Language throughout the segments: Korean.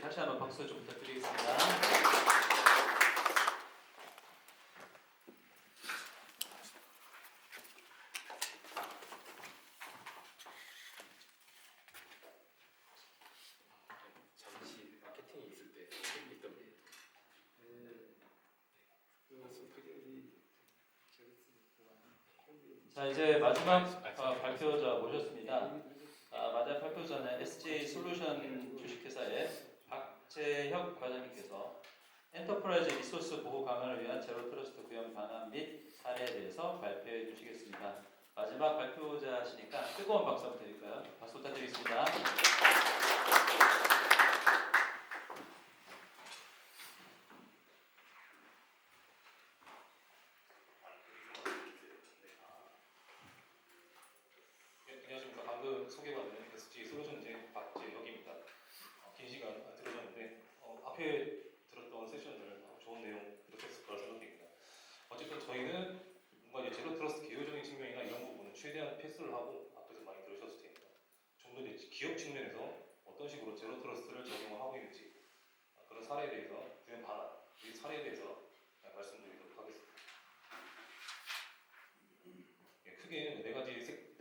다시 한번 박수 좀 부탁드리겠습니다. 잠시 마케팅이 있을 때 있던 자, 이제 마지막 발표자 모셨습니다. 마지막 발표자는 SJ솔루션 주식회사의 박재혁 과장님께서 엔터프라이즈 리소스 보호 강화를 위한 제로 트러스트 구현 방안 및 사례에 대해서 발표해 주시겠습니다. 마지막 발표자시니까 뜨거운 박수 한번 드릴까요? 박수 부탁드리겠습니다. 안녕하십니까. 방금 소개받은 SJ솔루션의 박재혁입니다. 긴 시간 들어줬는데 앞에 들었던 세션들 좋은 내용 들으셨을 거라 생각합니다. 어쨌든 저희는 뭔가 이제 제로 트러스트 개요적인 측면이나 이런 부분은 최대한 패스를 하고 앞에서 많이 들으셨을 테니까 좀 더 이제 기업 측면에서 어떤 식으로 제로 트러스트를 적용을 하고 있는지 그런 사례에 대해서 구현 방안, 이 사례에 대해서 말씀드리도록 하겠습니다. 크게 네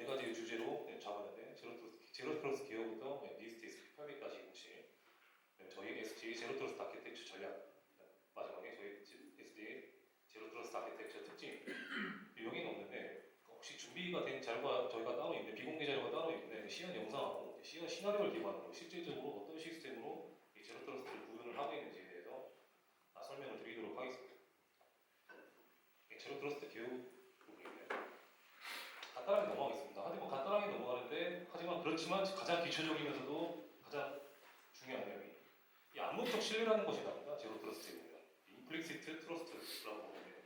가지의 주제로 잡았는데 제로 트러스트 기업부터 니스트 SP800-07 저희 SJ 제로 트러스트 아키텍처 전략 마지막에 저희 SJ 제로 트러스트 아키텍처 특징 여기는 없는데 혹시 준비가 된 자료가 저희가 따로 있는데 비공개 자료가 따로 있는데 시연 영상하고 시연 시나리오를 기반으로 실질적으로 어떤 시스템으로 이 제로 트러스트를 구현을 하고 있는지에 대해서 설명을 드리도록 하겠습니다. 제로 트러스트 기업 부분인데 간단하게 넘어가겠습니다. 간단하게 넘어가는데 하지만 그렇지만 가장 기초적이면서도 가장 중요한 내용이 이 암묵적 신뢰라는 것이 나옵니다. 제로 트러스트에 보면 임플리시트 트러스트라고 보는데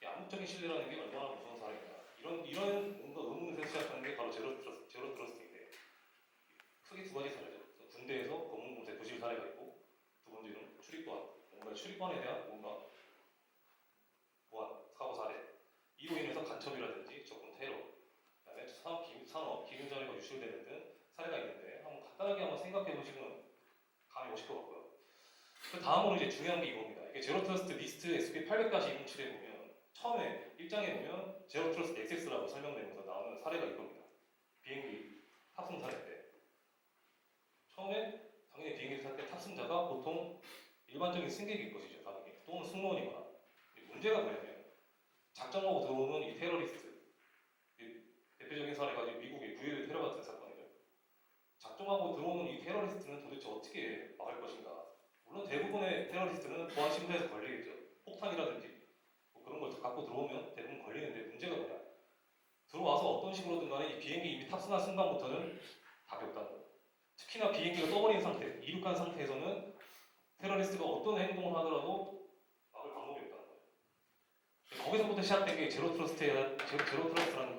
이 암묵적인 신뢰라는 게 얼마나 무서운 사람인가 이런 뭔가 의문에서 시작하는 게 바로 제로 트러스트인데 크게 두 가지 사례죠. 군대에서 검문검색 부실 사례가 있고 두 번째는 출입관 뭔가 출입관에 대한 뭔가 보안 사고 사례 이로 인해서 간첩이라든지 적군 테러 그다음에 산업 기밀 자료가 유출되는 등 사례가 있는데 간단하게 한번 생각해 보시면 감이 오실 것 같고요. 그 다음으로 이제 중요한 게 이겁니다. 이게 제로 트러스트 리스트 SP800-207에 보면 처음에 1장에 보면 제로 트러스트 액세스라고 설명되면서 나오는 사례가 이겁니다. 비행기 탑승 사례인데 처음에 당연히 비행기를 탈 때 탑승자가 보통 일반적인 승객일 것이죠. 당연히 또는 승무원이거나 문제가 뭐냐면 작정하고 들어오는 이 테러리스트 대표적인 사례가 미국의 9.11 테러 같은 사건이죠. 작정하고 들어오는 이 테러리스트는 도대체 어떻게 막을 것인가? 물론 대부분의 테러리스트는 보안 심사에서 걸리겠죠. 폭탄이라든지 뭐 그런 걸 갖고 들어오면 대부분 걸리는데 문제가 뭐냐? 들어와서 어떤 식으로든 간에 이 비행기 이미 탑승한 순간부터는 답이 없다는 거예요. 특히나 비행기가 떠버린 상태, 이륙한 상태에서는 테러리스트가 어떤 행동을 하더라도 막을 방법이 없다는 거예요. 거기서부터 시작된 게 제로 트러스트라는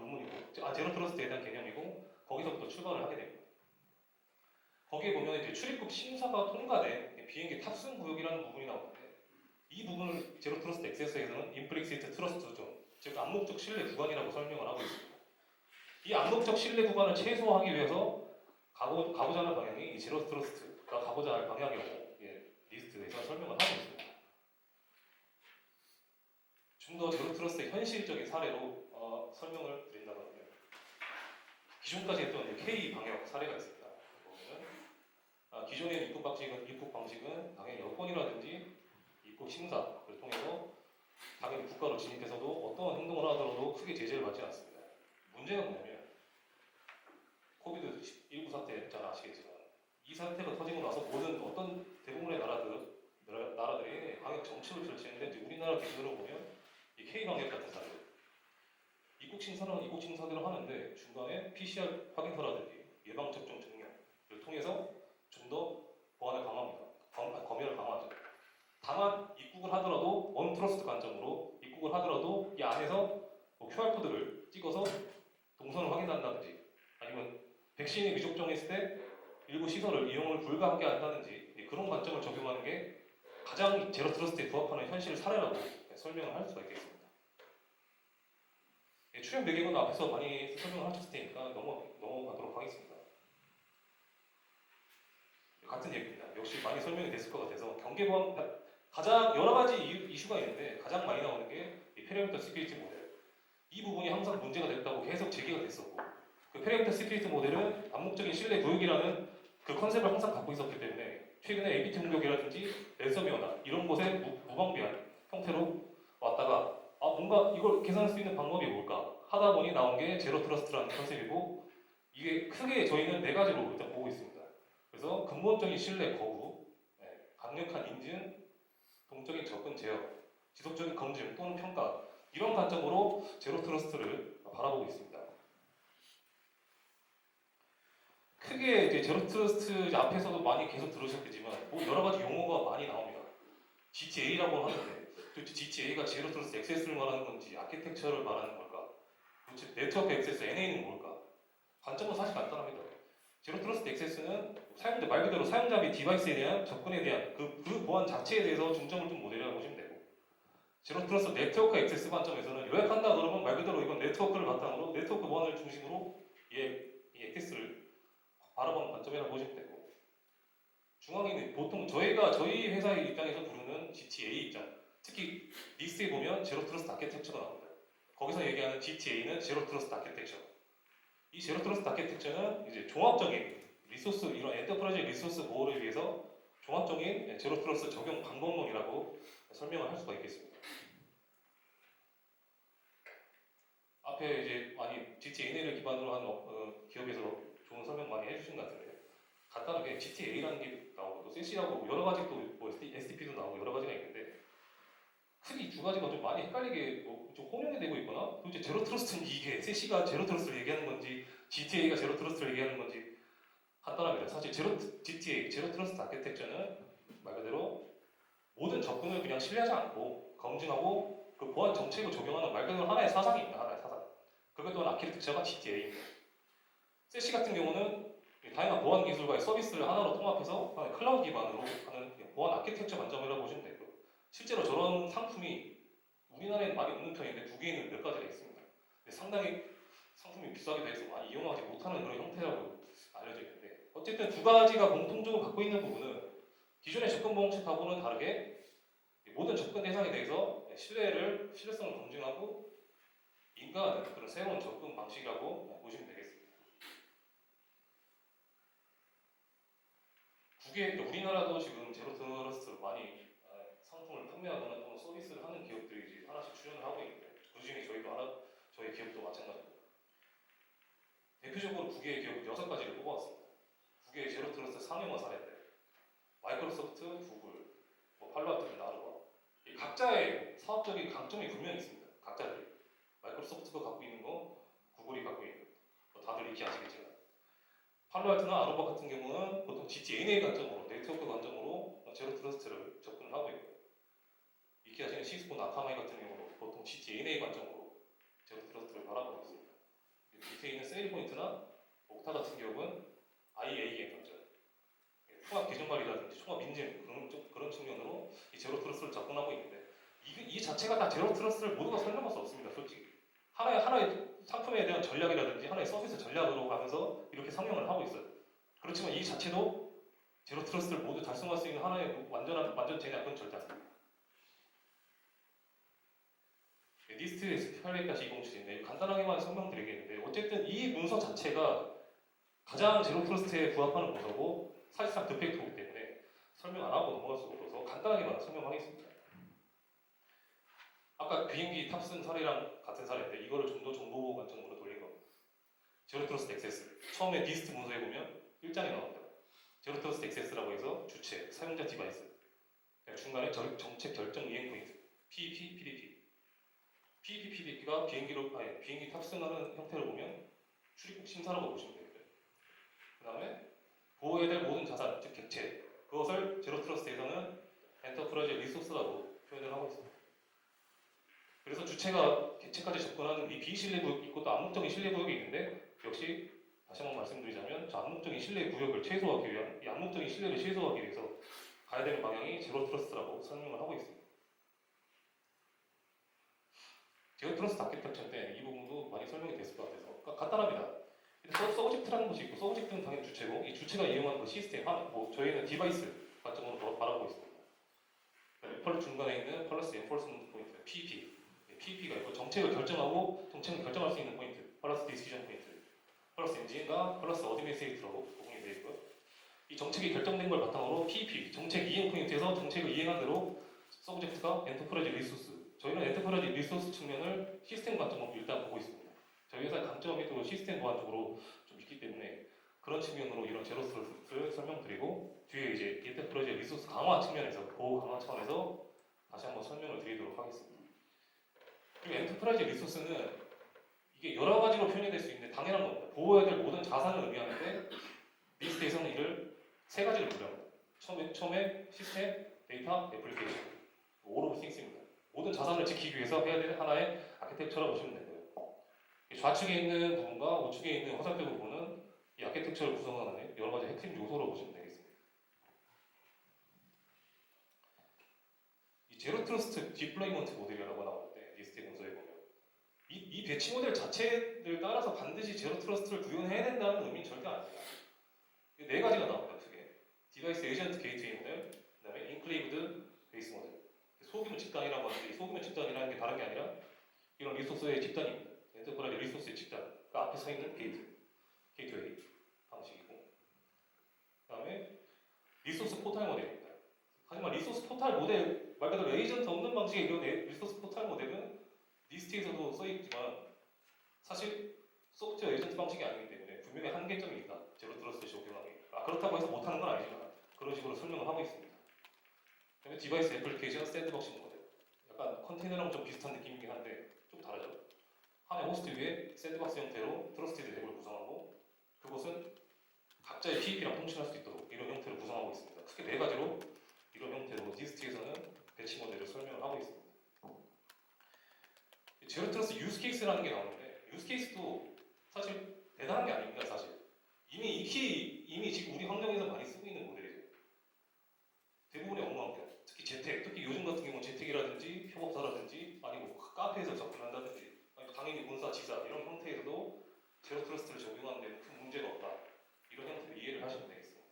의문이고, 제로 트러스트에 대한 개념이고, 거기서부터 출발을 하게 됩니다. 거기에 보면 이제 출입국 심사가 통과된 비행기 탑승 구역이라는 부분이 나오는데, 이 부분을 제로 트러스트 액세스에서는 임플리시트 트러스트 존, 즉 암묵적 신뢰 구간이라고 설명을 하고 있습니다. 이 암묵적 신뢰 구간을 최소화하기 위해서 가고자 하는 방향이 이 제로 트러스트가 가고자 할 방향이라고 리스트에서 설명을 하고 있습니다. 좀 더 제로 트러스트의 현실적인 사례로 설명을 드린다고 하면 기존까지 했던 K 방역 사례가 있습니다. 보면 기존의 입국 방식은 당연히 여권이라든지 입국 심사를 통해서 당연히 국가로 진입해서도 어떤 행동을 하더라도 크게 제재를 받지 않습니다. 문제가 뭐냐면 코비드19 사태 잘 아시겠지만 이 사태가 터지고 나서 어떤 대부분의 나라들이 방역 정책을 펼치는데 우리나라 기준으로 보면 이 K 방역 같은 사례 입국 심사대로 하는데 중간에 PCR 확인서라든지 예방 접종 증명을 통해서 좀 더 보안을 강화합니다. 검열을 강화하죠. 다만 입국을 하더라도 언트러스트 관점으로 입국을 하더라도 이 안에서 QR 코드를 찍어서 동선을 확인한다든지 아니면 백신이 미접종했을 때 일부 시설을 이용을 불가하게 한다든지 그런 관점을 적용하는 게 가장 제로 트러스트에 부합하는 현실 사례라고 설명을 할 수가 있겠습니다. 출연 매개는 앞에서 많이 설명을 하셨을 테니까 넘어가도록 하겠습니다. 같은 얘기입니다. 역시 많이 설명이 됐을 것 같아서 경계 보안 가장 여러 가지 이슈가 있는데 가장 많이 나오는 게 이 페리미터 시큐리티 모델. 이 부분이 항상 문제가 됐다고 계속 제기가 됐었고 그 페리미터 시큐리티 모델은 암묵적인 신뢰 구역이라는 그 컨셉을 항상 갖고 있었기 때문에 최근에 APT 공격이라든지 랜섬웨어나 이런 곳에 무방비한 형태로 왔다가 뭔가 이걸 계산할 수 있는 방법이 뭘까 하다 보니 나온 게 제로 트러스트라는 컨셉이고 이게 크게 저희는 네 가지로 일단 보고 있습니다. 그래서 근본적인 신뢰 거부, 강력한 인증, 동적인 접근 제어, 지속적인 검증 또는 평가 이런 관점으로 제로 트러스트를 바라보고 있습니다. 크게 이제 제로 트러스트 앞에서도 많이 계속 들으셨겠지만 뭐 여러 가지 용어가 많이 나옵니다. GTA라고 하는데 도대체 GTA가 제로 트러스트 액세스를 말하는 건지 아키텍처를 말하는 걸까? 도대체 네트워크 액세스 NA는 뭘까? 관점은 사실 간단합니다. 제로 트러스트 액세스는 사용자 말 그대로 사용자 및 디바이스에 대한 접근에 대한 그 보안 자체에 대해서 중점을 둔 모델이라고 보시면 되고 제로 트러스트 네트워크 액세스 관점에서는 요약한다 그러면 말 그대로 이건 네트워크를 바탕으로 네트워크 보안을 중심으로 이 액세스를 바라보는 관점이라고 보시면 되고 중앙에는 보통 저희 회사의 입장에서 부르는 GTA 입장 특히 리스트에 보면 제로 트러스트 아키텍처가 나옵니다. 거기서 얘기하는 GTA는 제로 트러스트 아키텍처. 이 제로 트러스트 아키텍처는 이제 종합적인 리소스 이런 엔터프라이즈 리소스 보호를 위해서 종합적인 제로 트러스트 적용 방법론이라고 설명을 할 수가 있겠습니다. 앞에 이제 많이 GTA를 기반으로 한 기업에서 좋은 설명 많이 해주신 것 같은데 간단하게 GTA라는 게 나오고 또 세시라고 여러 가지 또뭐 STP도 나오고 여러 가지가 있는데 크게 이 두 가지가 좀 많이 헷갈리게 좀 혼용이 되고 있거나 도대체 제로 트러스트는 이게 세시가 제로 트러스트를 얘기하는 건지 GTA가 제로 트러스트를 얘기하는 건지 간단합니다. 사실 GTA 제로 트러스트 아키텍처는 말 그대로 모든 접근을 그냥 신뢰하지 않고 검증하고 그 보안 정책을 적용하는 말 그대로 하나의 사상입니다. 하나의 사상. 그것 또한 아키텍처가 GTA입니다. 세시 같은 경우는 다양한 보안 기술과의 서비스를 하나로 통합해서 하나의 클라우드 기반으로 하는 보안 아키텍처 관점이라고 보시면 되고 실제로 저런 상품이 우리나라에는 많이 없는 편인데 두 개는 몇 가지가 있습니다. 근데 상당히 상품이 비싸기도 해서 많이 이용하지 못하는 그런 형태라고 알려져 있는데 어쨌든 두 가지가 공통적으로 갖고 있는 부분은 기존의 접근 방식하고는 다르게 모든 접근 대상에 대해서 신뢰성을 검증하고 인가하는 그런 새로운 접근 방식이라고 보시면 되겠습니다. 우리나라도 지금 제로 트러스트 많이 상품을 판매하거나 또는 서비스를 하는 기업들이 하나씩 출연을 하고 있는데 그 중에 저희 기업도 마찬가지입니다. 대표적으로 9개의 기업 6가지를 뽑아왔습니다. 9개의 제로 트러스트 상용화 사례인데 마이크로소프트, 구글, 팔로알토, 아르바 이 각자의 사업적인 강점이 분명히 있습니다. 각자들이 마이크로소프트가 갖고 있는 거, 구글이 갖고 있는 거 다들 익히 아시겠지만 팔로알토나 아르바 같은 경우는 보통 GTNA 관점으로 네트워크 관점으로 제로 트러스트를 접근을 하고 있고요. 익히 아시는 시스코 나카마이 같은 경우는 보통 GTNA 관점으로 제로 트러스트를 바라보고 있습니다. 밑에 있는 세일포인트나 옥타 같은 기업은 IAM 관점, 통합 계정 관리라든지 통합 인증 그런 측면으로 이 제로 트러스트를 접근하고 있는데 이 자체가 다 제로 트러스트를 모두가 설명할 수 없습니다. 솔직히 하나의 상품에 대한 전략이라든지 하나의 서비스 전략으로 가면서 이렇게 상용을 하고 있어요. 그렇지만 이 자체도 제로 트러스트를 모두 달성할 수 있는 하나의 완전체냐 그건 절대 아닙니다. 니스트 SP800-2077인데 간단하게만 설명드리겠는데 어쨌든 이 문서 자체가 가장 제로 트러스트에 부합하는 문서고 사실상 드펙트이기 때문에 설명 안 하고 넘어갈 수가 없어서 간단하게만 설명하겠습니다. 아까 비행기 탑승 사례랑 같은 사례인데 이거를 좀 더 정보보호 관점으로 돌린 겁니다. 제로 트러스트 액세스 처음에 니스트 문서에 보면 1장에 나옵니다. 제로 트러스트 액세스라고 해서 주체, 사용자 디바이스 중간에 정책 결정 이행 포인트 PEP, PDP PEP, PDP가 비행기 탑승하는 형태를 보면 출입국 심사라고 보시면 됩니다. 그 다음에 보호해야 될 모든 자산, 즉 객체 그것을 제로 트러스트에서는 엔터프라이즈 리소스라고 표현을 하고 있습니다. 그래서 주체가 객체까지 접근하는 이 비신뢰 구역이 있고 또 암묵적인 신뢰 구역이 있는데 역시 다시 한번 말씀드리자면 저 암묵적인 신뢰 구역을 최소화하기 위한 이 암묵적인 신뢰를 최소화하기 위해서 가야 되는 방향이 제로 트러스트라고 설명을 하고 있습니다. 제로 트러스트 아키텍처인데 이 부분도 많이 설명이 됐을 것 같아서 간단합니다. 서브젝트라는 것이 있고 서브젝트는 당연히 주체고 이 주체가 이용하는 그 시스템 저희는 디바이스 관점으로 중간에 있는 플러스 엔포스먼트 포인트, PEP. PEP가 있고 정책을 결정하고 정책을 결정할 수 있는 포인트, 플러스 디시전 포인트, 플러스 엔진과 플러스 어드미니스트레이터로 구분이 되어 있고요. 이 정책이 결정된 걸 바탕으로 PEP, 정책 이행 포인트에서 정책을 이행한 대로 서브젝트가 엔터프라이즈 리소스. 저희는 엔터프라이즈 리소스 측면을 시스템 관점으로 일단 보고 있습니다. 저희 회사 강점이 또 시스템 보안 쪽으로 좀 있기 때문에 그런 측면으로 이런 제로스를 설명드리고 뒤에 이제 엔터프라이즈 리소스 강화 측면에서 보호 강화 차원에서 다시 한번 설명을 드리도록 하겠습니다. 그리고 엔터프라이즈 리소스는 이게 여러 가지로 표현이 될 수 있는데 당연한 겁니다. 보호해야 될 모든 자산을 의미하는데 리스트에서는 이를 세 가지를 분류합니다. 처음에 시스템, 데이터, 애플리케이션, all of things입니다. 모든 자산을 지키기 위해서 해야 되는 하나의 아키텍처라고 보시면 되고요. 좌측에 있는 부분과 우측에 있는 화살표 부분은 이 아키텍처를 구성하는 여러 가지 핵심 요소로 보시면 되겠습니다. 이 제로 트러스트 디플로이먼트 모델이라고 나오는데 리스트의 문서에 보면 이 배치 모델 자체를 따라서 반드시 제로 트러스트를 구현해야 된다는 의미는 절대 아닙니다. 네 가지가 나옵니다. 크게 디바이스 에이전트 게이트웨이 모델, 그다음에 인클레이브드 베이스 모델. 소규모 집단이라고 하는데 이 소규모 집단이라는 게 다른 게 아니라 이런 리소스의 집단입니다. 엔터프라이즈 리소스의 집단. 그 앞에 서 있는 게이트웨이 방식이고, 그다음에 리소스 포탈 모델입니다. 하지만 리소스 포탈 모델 말 그대로 에이전트 없는 방식의 이런 리소스 포탈 모델은 리스트에서도 써 있지만 사실 소프트웨어 에이전트 방식이 아니기 때문에 분명히 한계점이 있다. 제로 트러스트 적용하기. 그렇다고 해서 못하는 건 아니지만 그런 식으로 설명을 하고 있습니다. 그다음에 디바이스 애플리케이션 샌드박스 모델. 약간 컨테이너랑 좀 비슷한 느낌이긴 한데 좀 다르죠. 하나의 호스트 위에 샌드박스 형태로 트러스티드 앱을 구성하고 그것은 각자의 PEP랑 통신할 수 있도록 이런 형태로 구성하고 있습니다. 크게 네 가지로 이런 형태로 디스트에서는 배치 모델을 설명을 하고 있습니다. 제로 트러스트 유스 케이스라는 게 나오는데 유스 케이스도 사실 대단한 게 아닙니다. 사실 이미 지금 우리 환경에서 많이 쓰고 있는 모델이죠. 대부분의 업무 환경, 특히 재택, 특히 요즘 같은 경우는 재택이라든지 협업사라든지 아니면 카페에서 접근한다든지 아니면 당연히 본사, 지사 이런 형태에서도 제로 트러스트를 적용하는 데는 큰 문제가 없다. 이런 형태로 이해를 하시면 되겠습니다.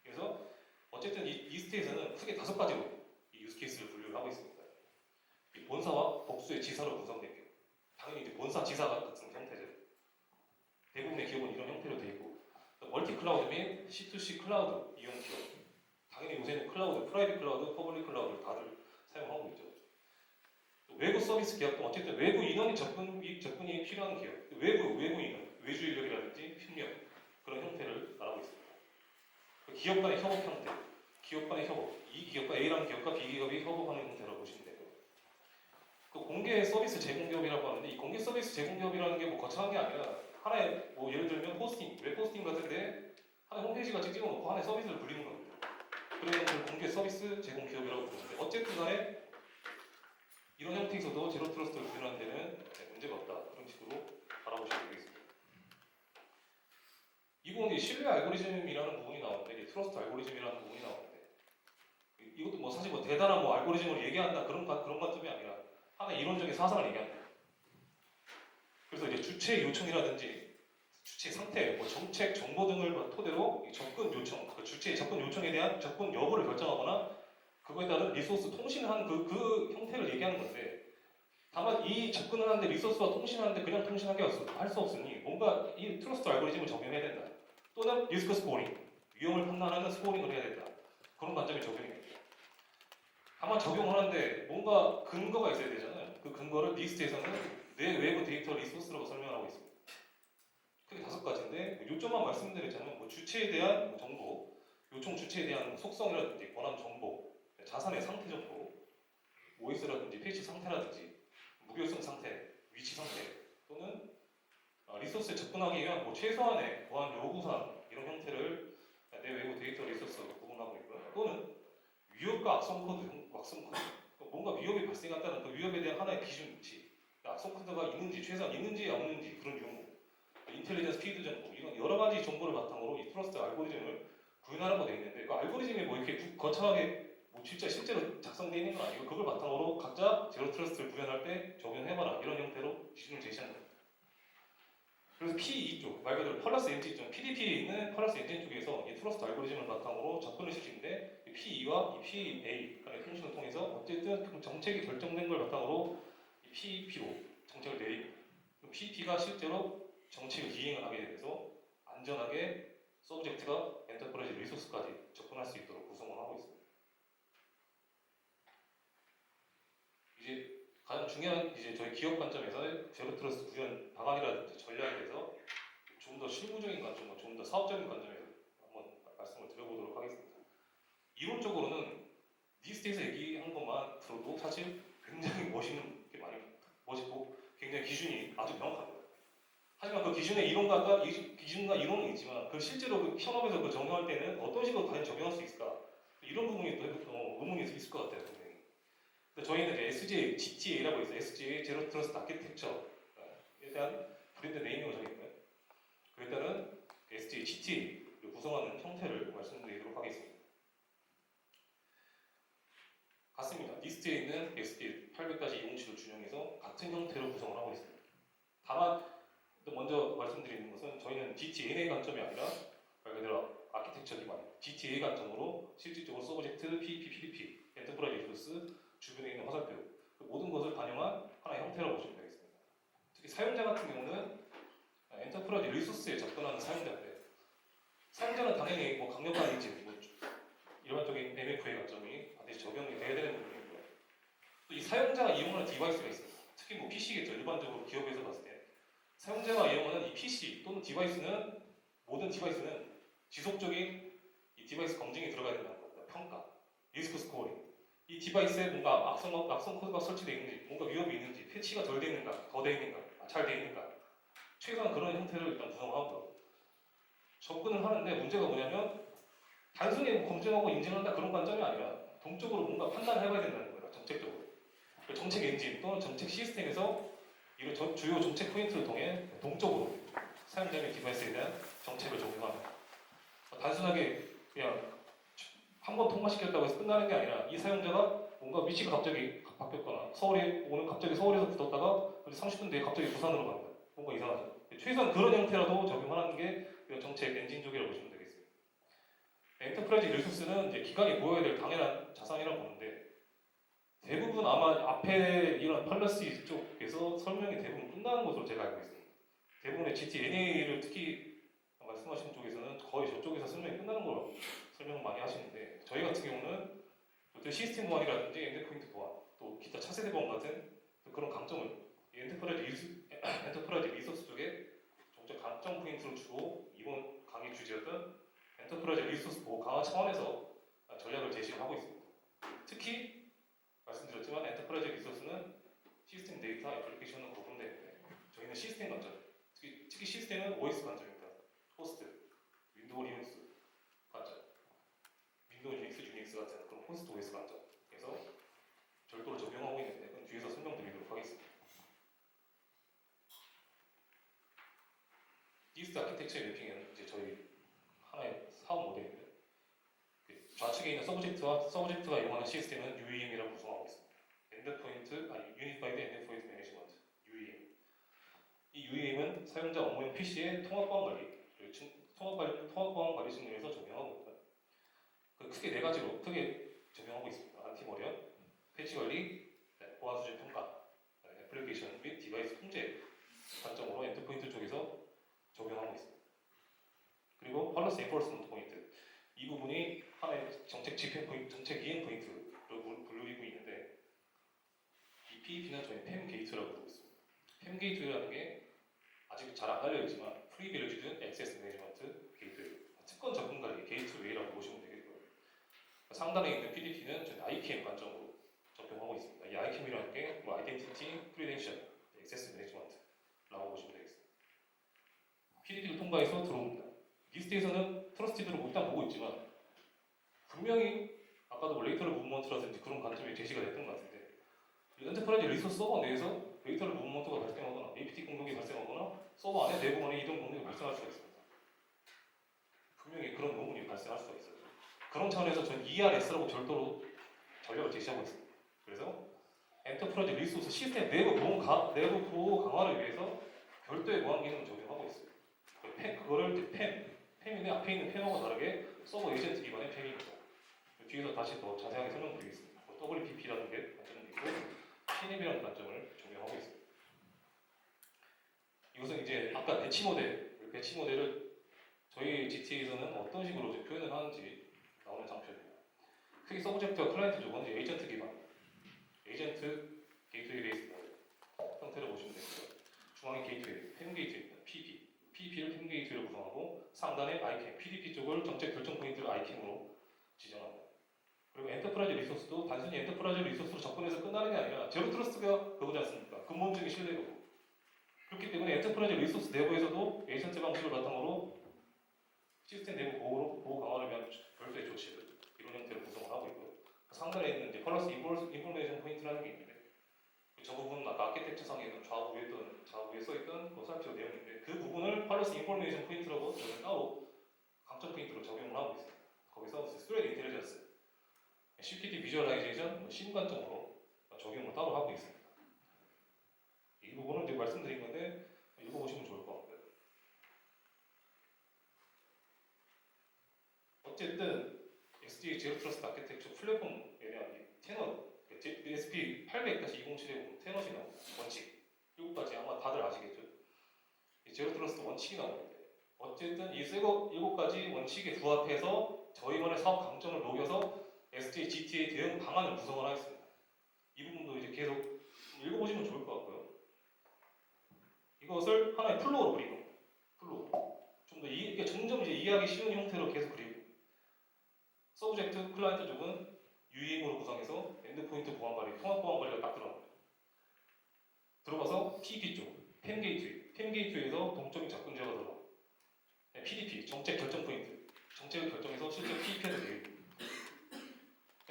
그래서 어쨌든 이 리스트에서는 크게 5가지로 이 유스 케이스를 분류를 하고 있습니다. 이 본사와 복수의 지사로 구성된 게 당연히 이제 본사, 지사 같은 형태죠. 대부분의 기업은 이런 형태로 되어 있고 멀티 클라우드 및 C2C 클라우드 이용 기업. 당연히 요새는 클라우드, 프라이빗 클라우드, 퍼블릭 클라우드를 다들 사용하고 있죠. 외부 서비스 계약도 어쨌든 외부 인원이 접근이 필요한 기업, 외부 인원, 외주 인력이라든지 협력 그런 형태를 말하고 있습니다. 기업 간의 협업 형태, 기업 간의 협업, 이 기업과 A라는 기업과 B 기업이 협업하는 형태라고 보시면 되고, 그 공개 서비스 제공 기업이라고 하는데 이 공개 서비스 제공 기업이라는 게 뭐 거창한 게 아니라 하나의 뭐 예를 들면 호스팅, 웹 호스팅 같은데 하나의 홈페이지 같이 찍어놓고 하나의 서비스를 불리는 겁니다. 그래서 이걸 공개 서비스 제공 기업이라고 부르는데 어쨌든 간에 이런 형태에서도 제로 트러스트를 구현하는 데는 문제가 없다. 그런 식으로 바라보시면 되겠습니다. 이 부분이 신뢰 알고리즘이라는 부분이 나오는데 트러스트 알고리즘이라는 부분이 나오는데 이것도 뭐 사실 뭐 대단한 뭐 알고리즘을 얘기한다 그런 관점이 아니라 하나의 이론적인 사상을 얘기한다. 그래서 이제 주체 요청이라든지 주체 상태, 뭐 정책, 정보 등을 토대로 접근 요청, 그 주체의 접근 요청에 대한 접근 여부를 결정하거나 그거에 따른 리소스 통신한 그 형태를 얘기하는 건데 다만 이 접근을 하는데 리소스와 통신하는데 그냥 통신하게 할 수 없으니 뭔가 이 트러스트 알고리즘을 적용해야 된다. 또는 리스크 스코어링, 위험을 판단하는 스코어링을 해야 된다. 그런 관점이 적용이 됩니다. 다만 적용을 하는데 뭔가 근거가 있어야 되잖아요. 그 근거를 리스트에서는 내 외부 데이터 리소스라고 설명하고 있습니다. 크게 5가지인데 요점만 말씀드리자면 뭐 주체에 대한 정보, 요청 주체에 대한 속성이라든지 권한 정보, 자산의 상태 정보, OS라든지 페이지 상태라든지 무결성 상태, 위치 상태 또는 리소스에 접근하기 위한 뭐 최소한의 보안 요구사항 이런 형태를 내 외부 데이터 리소스로 구분하고 있고요. 또는 위협과 악성 코드, 뭔가 위협이 발생한다는 그 위협에 대한 하나의 기준치, 악성 코드가 있는지 최소한 있는지 없는지 그런 용어, 인텔리전스 피드 정보 이런 여러 가지 정보를 바탕으로 이 트러스트 알고리즘을 구현하라고 되어 있는데 그 알고리즘이 뭐 이렇게 거창하게 뭐 실제로 작성되어 있는 건 아니고 그걸 바탕으로 각자 제로 트러스트를 구현할 때 적용해봐라 이런 형태로 기준을 제시한 겁니다. 그래서 P2 쪽, 말 그대로 플러스 엔진 쪽, PDP에 있는 플러스 엔진 쪽에서 이 트러스트 알고리즘을 바탕으로 접근을 시키는데 P2와 이 PA 간의 통신을 통해서 어쨌든 그 정책이 결정된 걸 바탕으로 이 PP로 정책을 내리고 PP가 실제로 정책을 이행을 하게 되면서 안전하게 서브젝트가 엔터프라이즈 리소스까지 접근할 수 있도록 구성을 하고 있습니다. 이제 가장 중요한 이제 저희 기업 관점에서 제로 트러스트 구현 방안이라든지 전략에 대해서 좀 더 실무적인 관점과 좀 더 사업적인 관점에서 한번 말씀을 드려보도록 하겠습니다. 이론적으로는 니스트에서 얘기한 것만 들어도 사실 굉장히 멋있는 게 많이 멋있고 굉장히 기준이 아주 명확합니다. 하지만 그 기준의 이론과 기준과 이론은 있지만 그 실제로 그 현업에서 그 적용할 때는 어떤 식으로 과연 적용할 수 있을까 이런 부분이 또 의문이 있을 것 같아요. 분명히. 근데 저희는 이제 SGA, GTA라고 있어요. SGA 제로 트러스트 아키텍처에 대한 브랜드 네이밍을 정했고요. 일단은 SGA, GTA를 구성하는 형태를 말씀드리도록 하겠습니다. 같습니다. 니스트에 있는 SGA 800-207을 준용해서 같은 형태로 구성을 하고 있습니다. 다만 먼저 말씀드리는 것은 저희는 GTA의 관점이 아니라 말 그대로 아키텍처 기반 GTA 관점으로 실질적으로 서브젝트, PDP, 엔터프라이즈 리소스, 주변에 있는 화살표 그 모든 것을 반영한 하나의 형태라고 보시면 되겠습니다. 특히 사용자 같은 경우는 엔터프라이즈 리소스에 접근하는 사용자인데 사용자는 당연히 뭐 강력한 인지 뭐 일반적인 MF의 관점이 반드시 적용이 돼야 되는 부분이고요. 또 이 사용자가 이용하는 디바이스가 있습니다. 특히 뭐 PC겠죠. 일반적으로 기업에서 봤을 때 사용자가 이용하는 이 PC 또는 디바이스는 모든 디바이스는 지속적인 이 디바이스 검증이 들어가야 된다는 겁니다. 평가, 리스크 스코어링. 이 디바이스에 뭔가 악성 코드가 설치되어 있는지, 뭔가 위협이 있는지, 패치가 덜 되어 있는가, 더 되어 있는가, 잘 되어 있는가. 최소한 그런 형태를 일단 구성하고요. 접근을 하는데 문제가 뭐냐면 단순히 검증하고 인증한다 그런 관점이 아니라 동적으로 뭔가 판단을 해봐야 된다는 거예요. 정책적으로. 정책 엔진 또는 정책 시스템에서 이런 주요 정책 포인트를 통해 동적으로 사용자의 디바이스에 대한 정책을 적용합니다. 단순하게 그냥 한 번 통과시켰다고 해서 끝나는 게 아니라 이 사용자가 뭔가 위치가 갑자기 바뀌었거나 오늘 갑자기 서울에서 붙었다가 30분 뒤에 갑자기 부산으로 갑니다. 뭔가 이상하죠. 최소한 그런 형태라도 적용하는 게 정책 엔진적이라고 보시면 되겠습니다. 엔터프라이즈 리소스는 이제 기관이 보여야 될 당연한 자산이라고 보는데 대부분 아마 앞에 이런 팔러시 쪽에서 설명이 대부분 끝나는 것으로 제가 알고 있습니다. 대부분의 GT-NA를 특히 말씀하신 쪽에서는 거의 저쪽에서 설명이 끝나는 걸로 설명을 많이 하시는데 저희 같은 경우는 시스템 보안이라든지 엔드포인트 보안 또 기타 차세대 보안 같은 그런 강점을 엔터프라이즈 리소스 쪽에 정책 강점 포인트로 주고 이번 강의 주제였던 엔터프라이즈 리소스 보호 강화 차원에서 전략을 제시를 하고 있습니다. 특히 말씀드렸지만 엔터프라이즈 리소스는 시스템 데이터 애플리케이션은 구분되는데 저희는 시스템 관점 특히 시스템은 OS 관점입니다. 호스트, 윈도우 리눅스 관점 윈도우 유닉스 같은 그런 호스트 OS 관점에서 별도로 적용하고 있는데 그건 뒤에서 설명드리도록 하겠습니다. 니스트 아키텍처의 래핑은 이제 저희 하나의 사업 모델인데 좌측에 있는 서브젝트가 이용하는 시스템은 UEM이라고 구성하고 있습니다. 유니파이드 엔드포인트 매니지먼트 UEM. 이 UEM은 사용자 업무용 PC의 통합보안 관리 측면에서 적용하고 있다. 크게 네 가지로 적용하고 있습니다. 안티머리언, 패치 관리, 보안 수준 평가, 애플리케이션 및 디바이스 통제 관점으로 엔드포인트 쪽에서 적용하고 있습니다. 그리고 팔러스 엔포스먼트 포인트 이 부분이 하나의 정책 집행 포인트, 정책 이행 포인트로 불리고 있는데 이 PEP는 저희 팸 게이트라고 부르고 있습니다. 팸 게이트라는 게 아직 잘 안 알려지지만 프리빌리지드 액세스 매니지먼트 게이트웨이, 특권 접근 관리 게이트웨이라고 보시면 되겠고요. 상단에 있는 PDP는 저희 ICAM 관점으로 적용하고 있습니다. 이 ICAM이라는 게 아이덴티티 크리덴셜 액세스 매니지먼트라고 보시면 되겠습니다. PDP를 통과해서 들어옵니다. 니스트에서는 트러스티드로 일단 보고 있지만 분명히 아까도 뭐 레이터럴 무브먼트라든지 그런 관점이 제시가 됐던 것 같은데 엔터프라이즈 리소스 서버 내에서 레이터럴 무브먼트가 발생하거나 APT 공격이 발생하거나 서버 안에 내부 안에 이동 공격이 발생할 수가 있습니다. 분명히 그런 부분이 발생할 수가 있어요. 그런 차원에서 전 ERS라고 별도로 전략을 제시하고 있습니다. 그래서 엔터프라이즈 리소스 시스템 내부 보호 강화를 위해서 별도의 보안 기능을 적용하고 있어요. 그거를 팸인데 앞에 있는 팸하고 다르게 서버 에이전트 기반의 팸입니다. 뒤에서 다시 더 자세하게 설명드리겠습니다. WPP라는 게 관점도 있고 PNF이라는 관점을 적용하고 있습니다. 이것은 이제 아까 배치 모델을 저희 GT에서는 어떤 식으로 이제 표현을 하는지 나오는 장표입니다. 크게 서브젝트와 클라이언트 쪽은 이제 에이전트 기반, 에이전트 게이트웨이 베이스 형태를 보시면 되고요. 중앙에 게이트웨이, 팸 게이트웨이입니다. PP를 팸 게이트웨이로 구성하고 상단에 아이캠, PDP 쪽을 정책 결정 포인트를 아이캠으로 지정합니다. 그리고 엔터프라이즈 리소스도 단순히 엔터프라이즈 리소스로 접근해서 끝나는 게 아니라 제로 트러스트가 그거지 않습니까? 근본적인 신뢰도고. 그렇기 때문에 엔터프라이즈 리소스 내부에서도 에이전트 방식을 바탕으로 시스템 내부 보호 강화를 위한 별도의 조치를 이런 형태로 구성을 하고 있고요. 상단에 있는 이제 펄러스 인포메이션 포인트라는 게 있는데 저 부분은 아까 아키텍처상에 좌우에 써있던 그 살피오 내용인데 그 부분을 펄러스 인포메이션 포인트라고 저는 따로 강점 포인트로 적용을 하고 있습니다. 거기서 스트레이트 인텔리전스, CPD 비주얼라이제이션, 신관점으로 적용을 따로 하고 있습니다. 이 부분은 이제 말씀드린 건데 읽어보시면 좋을 것 같고요. 어쨌든 SDA 제로 트러스트 아키텍처 플랫폼에 대한 테너 SP 800-2070 테너시 나옵니다. 원칙 7가지 아마 다들 아시겠죠? 이 제로 트러스트 원칙이 나오는데 어쨌든 이 7가지 원칙에 부합해서 저희만의 사업 강점을 녹여서 SDA GTA 대응 방안을 구성을 하였습니다. 이 부분도 이제 계속 읽어보시면 좋을 것 같고요. 이것을 하나의 플로우로 그리고 플로우 좀 더 이게 점점 이제 이해하기 쉬운 형태로 계속 그리고 서브젝트 클라이언트 쪽은 UEM으로 구성해서 엔드포인트 보안 관리, 통합 보안 관리가 딱 들어갑니다. 들어가서 PDP 쪽, 팸 게이트웨이에서 동적인 접근제어가 들어갑니다. PDP, 정책 결정 포인트, 정책을 결정해서 실제 PDP를 내리고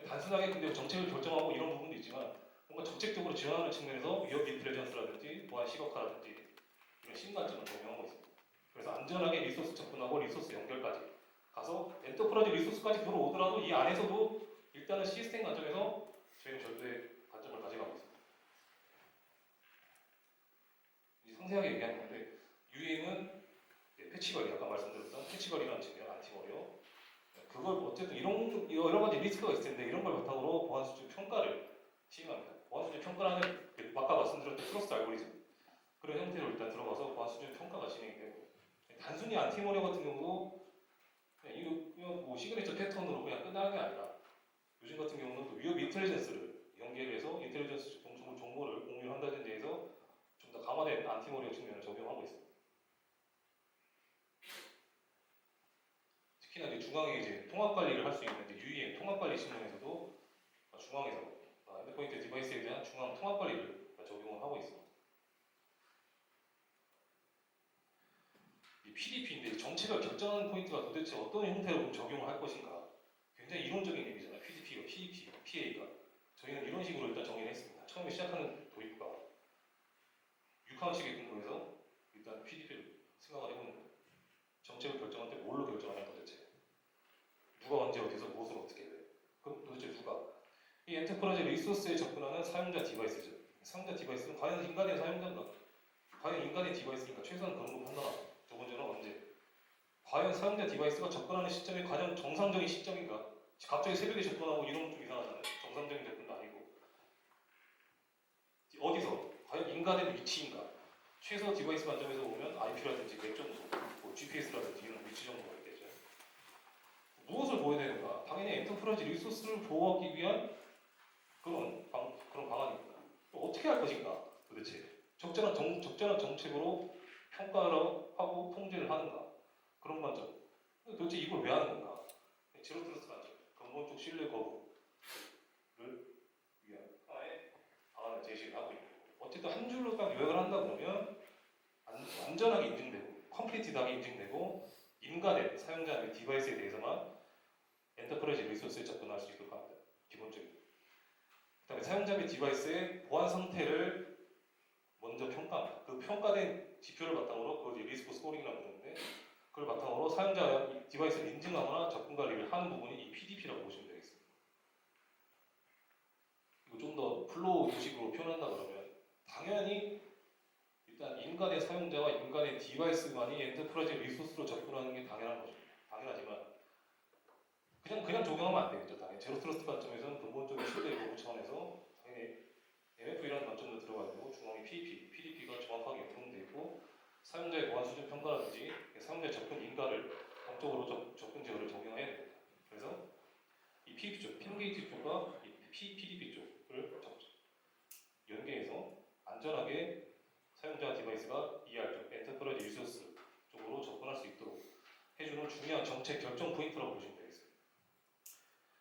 단순하게 근데 정책을 결정하고 이런 부분도 있지만 뭔가 정책적으로 지원하는 측면에서 위협 인텔리전스라든지 보안 시각화라든지 이런 신관점을 적용하고 있습니다. 그래서 안전하게 리소스 접근하고 리소스 연결까지 가서 엔터프라이즈 리소스까지 들어오더라도 이 안에서도 일단은 시스템 관점에서 저희는 절대 관점을 가져가고 있습니다. 상세하게 얘기하는 건데 UEM은 패치 관리, 아까 말씀드렸던 패치 관리라는 측면, 안티머리어 그걸 어쨌든 이런 여러 가지 리스크가 있을 텐데 이런 걸 바탕으로 보안 수준 평가를 시행합니다. 보안 수준 평가라는 아까 말씀드렸던 트러스트 알고리즘 그런 형태로 일단 들어가서 보안 수준 평가가 진행이 되고 단순히 안티머리어 같은 경우도 이거 뭐 시그니처 패턴으로 그냥 끝나는 게 아니라 요즘 같은 경우는 또 위협 인텔리전스를 연계해서 인텔리전스 정보를 공유한다는 데에서 좀 더 강화된 안티머리어 측면을 적용하고 있습니다. 특히나 이제 중앙에 이제 통합 관리를 할 수 있는 이제 UEM 통합 관리 측면에서도 중앙에서 엔드포인트 디바이스에 대한 중앙 통합 관리를 적용을 하고 있습니다. 이 PDP인데 정책을 결정하는 포인트가 도대체 어떤 형태로 적용을 할 것인가 굉장히 이론적인 얘기잖아요. PDP가 PA가 저희는 이런 식으로 일단 정의를 했습니다. 처음에 시작하는 도입과 6항식에 근거해서 일단 PDP를 생각을 해보는 거예요. 정책을 결정할 때 뭘로 결정하냐 도대체 누가 언제 어디서 무엇을 어떻게 해 그럼 도대체 누가 이 엔터프라이즈 리소스에 접근하는 사용자 디바이스죠. 사용자 디바이스는 과연 인간의 사용자인가 과연 인간의 디바이스인가 최소한 그런 거 판단하고 두 번째는 언제 과연 사용자 디바이스가 접근하는 시점이 과연 정상적인 시점인가 갑자기 새벽에 접근하고 이러면 좀 이상하잖아요. 정상적인 접근도 아니고 어디서 과연 인간의 위치인가 최소 디바이스 관점에서 보면 IP라든지 맥 정도 뭐 GPS라든지 이런 위치 정도가 있겠죠. 무엇을 보여야 되는가 당연히 엔터프라이즈 리소스를 보호하기 위한 그런 방안입니다. 어떻게 할 것인가 도대체 적절한 정책으로 평가를 하고 통제를 하는가 그런 관점 도대체 이걸 왜 하는 건가 제로 트러스트 관점 근본적 신뢰 거부를 위한 하나의 방안을 제시를 하고 있고 어쨌든 한 줄로 딱 요약을 한다 그러면 완전하게 인증되고 컴플리티드하게 인증되고 인간의 사용자의 디바이스에 대해서만 엔터프라이즈 리소스에 접근할 수 있도록 합니다. 기본적인 그 다음에 사용자의 디바이스의 보안 상태를 먼저 평가합니다. 그 평가된 지표를 바탕으로 그걸 리스크 스코링이라고 부르는데 그걸 바탕으로 사용자 디바이스를 인증하거나 접근 관리를 하는 부분이 이 PDP라고 보시면 되겠습니다. 이거 좀 더 플로우 도식으로 표현한다 그러면 당연히 일단 인간의 사용자와 인간의 디바이스만이 엔터프라이즈 리소스로 접근하는 게 당연한 것입니다. 당연하지만 그냥 적용하면 안 되겠죠. 당연히 제로 트러스트 관점에서는 근본적인 신뢰 요구 차원에서 당연히 MF이라는 관점도 들어가고 중앙에 PDP가 정확하게 연동되어 있고 사용자의 보안 수준 평가라든지 사용자의 접근 인가를 법적으로 접근 제어를 적용해야 됩니다. 그래서 이 PDP 쪽, 핀게이트 쪽과 이 PDP 쪽을 연계해서 안전하게 사용자 디바이스가 ER 쪽, 엔터프라이즈 리소스 쪽으로 접근할 수 있도록 해주는 중요한 정책 결정 포인트라고 보시면 되겠습니다.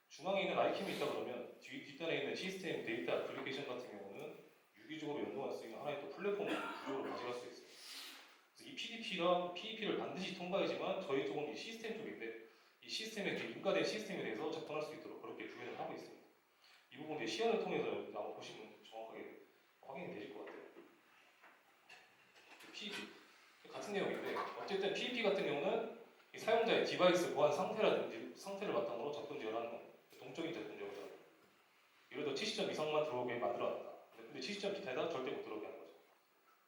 중앙에 있는 아이템이 있다 그러면 뒷단에 있는 시스템, 데이터, 애플리케이션 같은 경우는 유기적으로 연동할 수 있는 하나의 또 플랫폼 구조로 가져갈 수 있어요. 그래서 이 PDP랑 PEP를 반드시 통과해야지만 저희 쪽은 이 시스템 쪽인데 이 시스템에 인가된 시스템에 대해서 접근할 수 있도록 그렇게 구현을 하고 있습니다. 이 부분 이제 시연을 통해서 한번 보시면 정확하게 확인이 되실 것 같아요. PEP 같은 내용인데 어쨌든 PEP 같은 경우는 이 사용자의 디바이스 보안 상태라든지 상태를 바탕으로 접근 제어하는 거, 동적인 접근 제어죠. 예를 들어 70점 이상만 들어오게 만들어놨다. 근데 70점 밑에다 절대 못 들어오게 하는 거죠.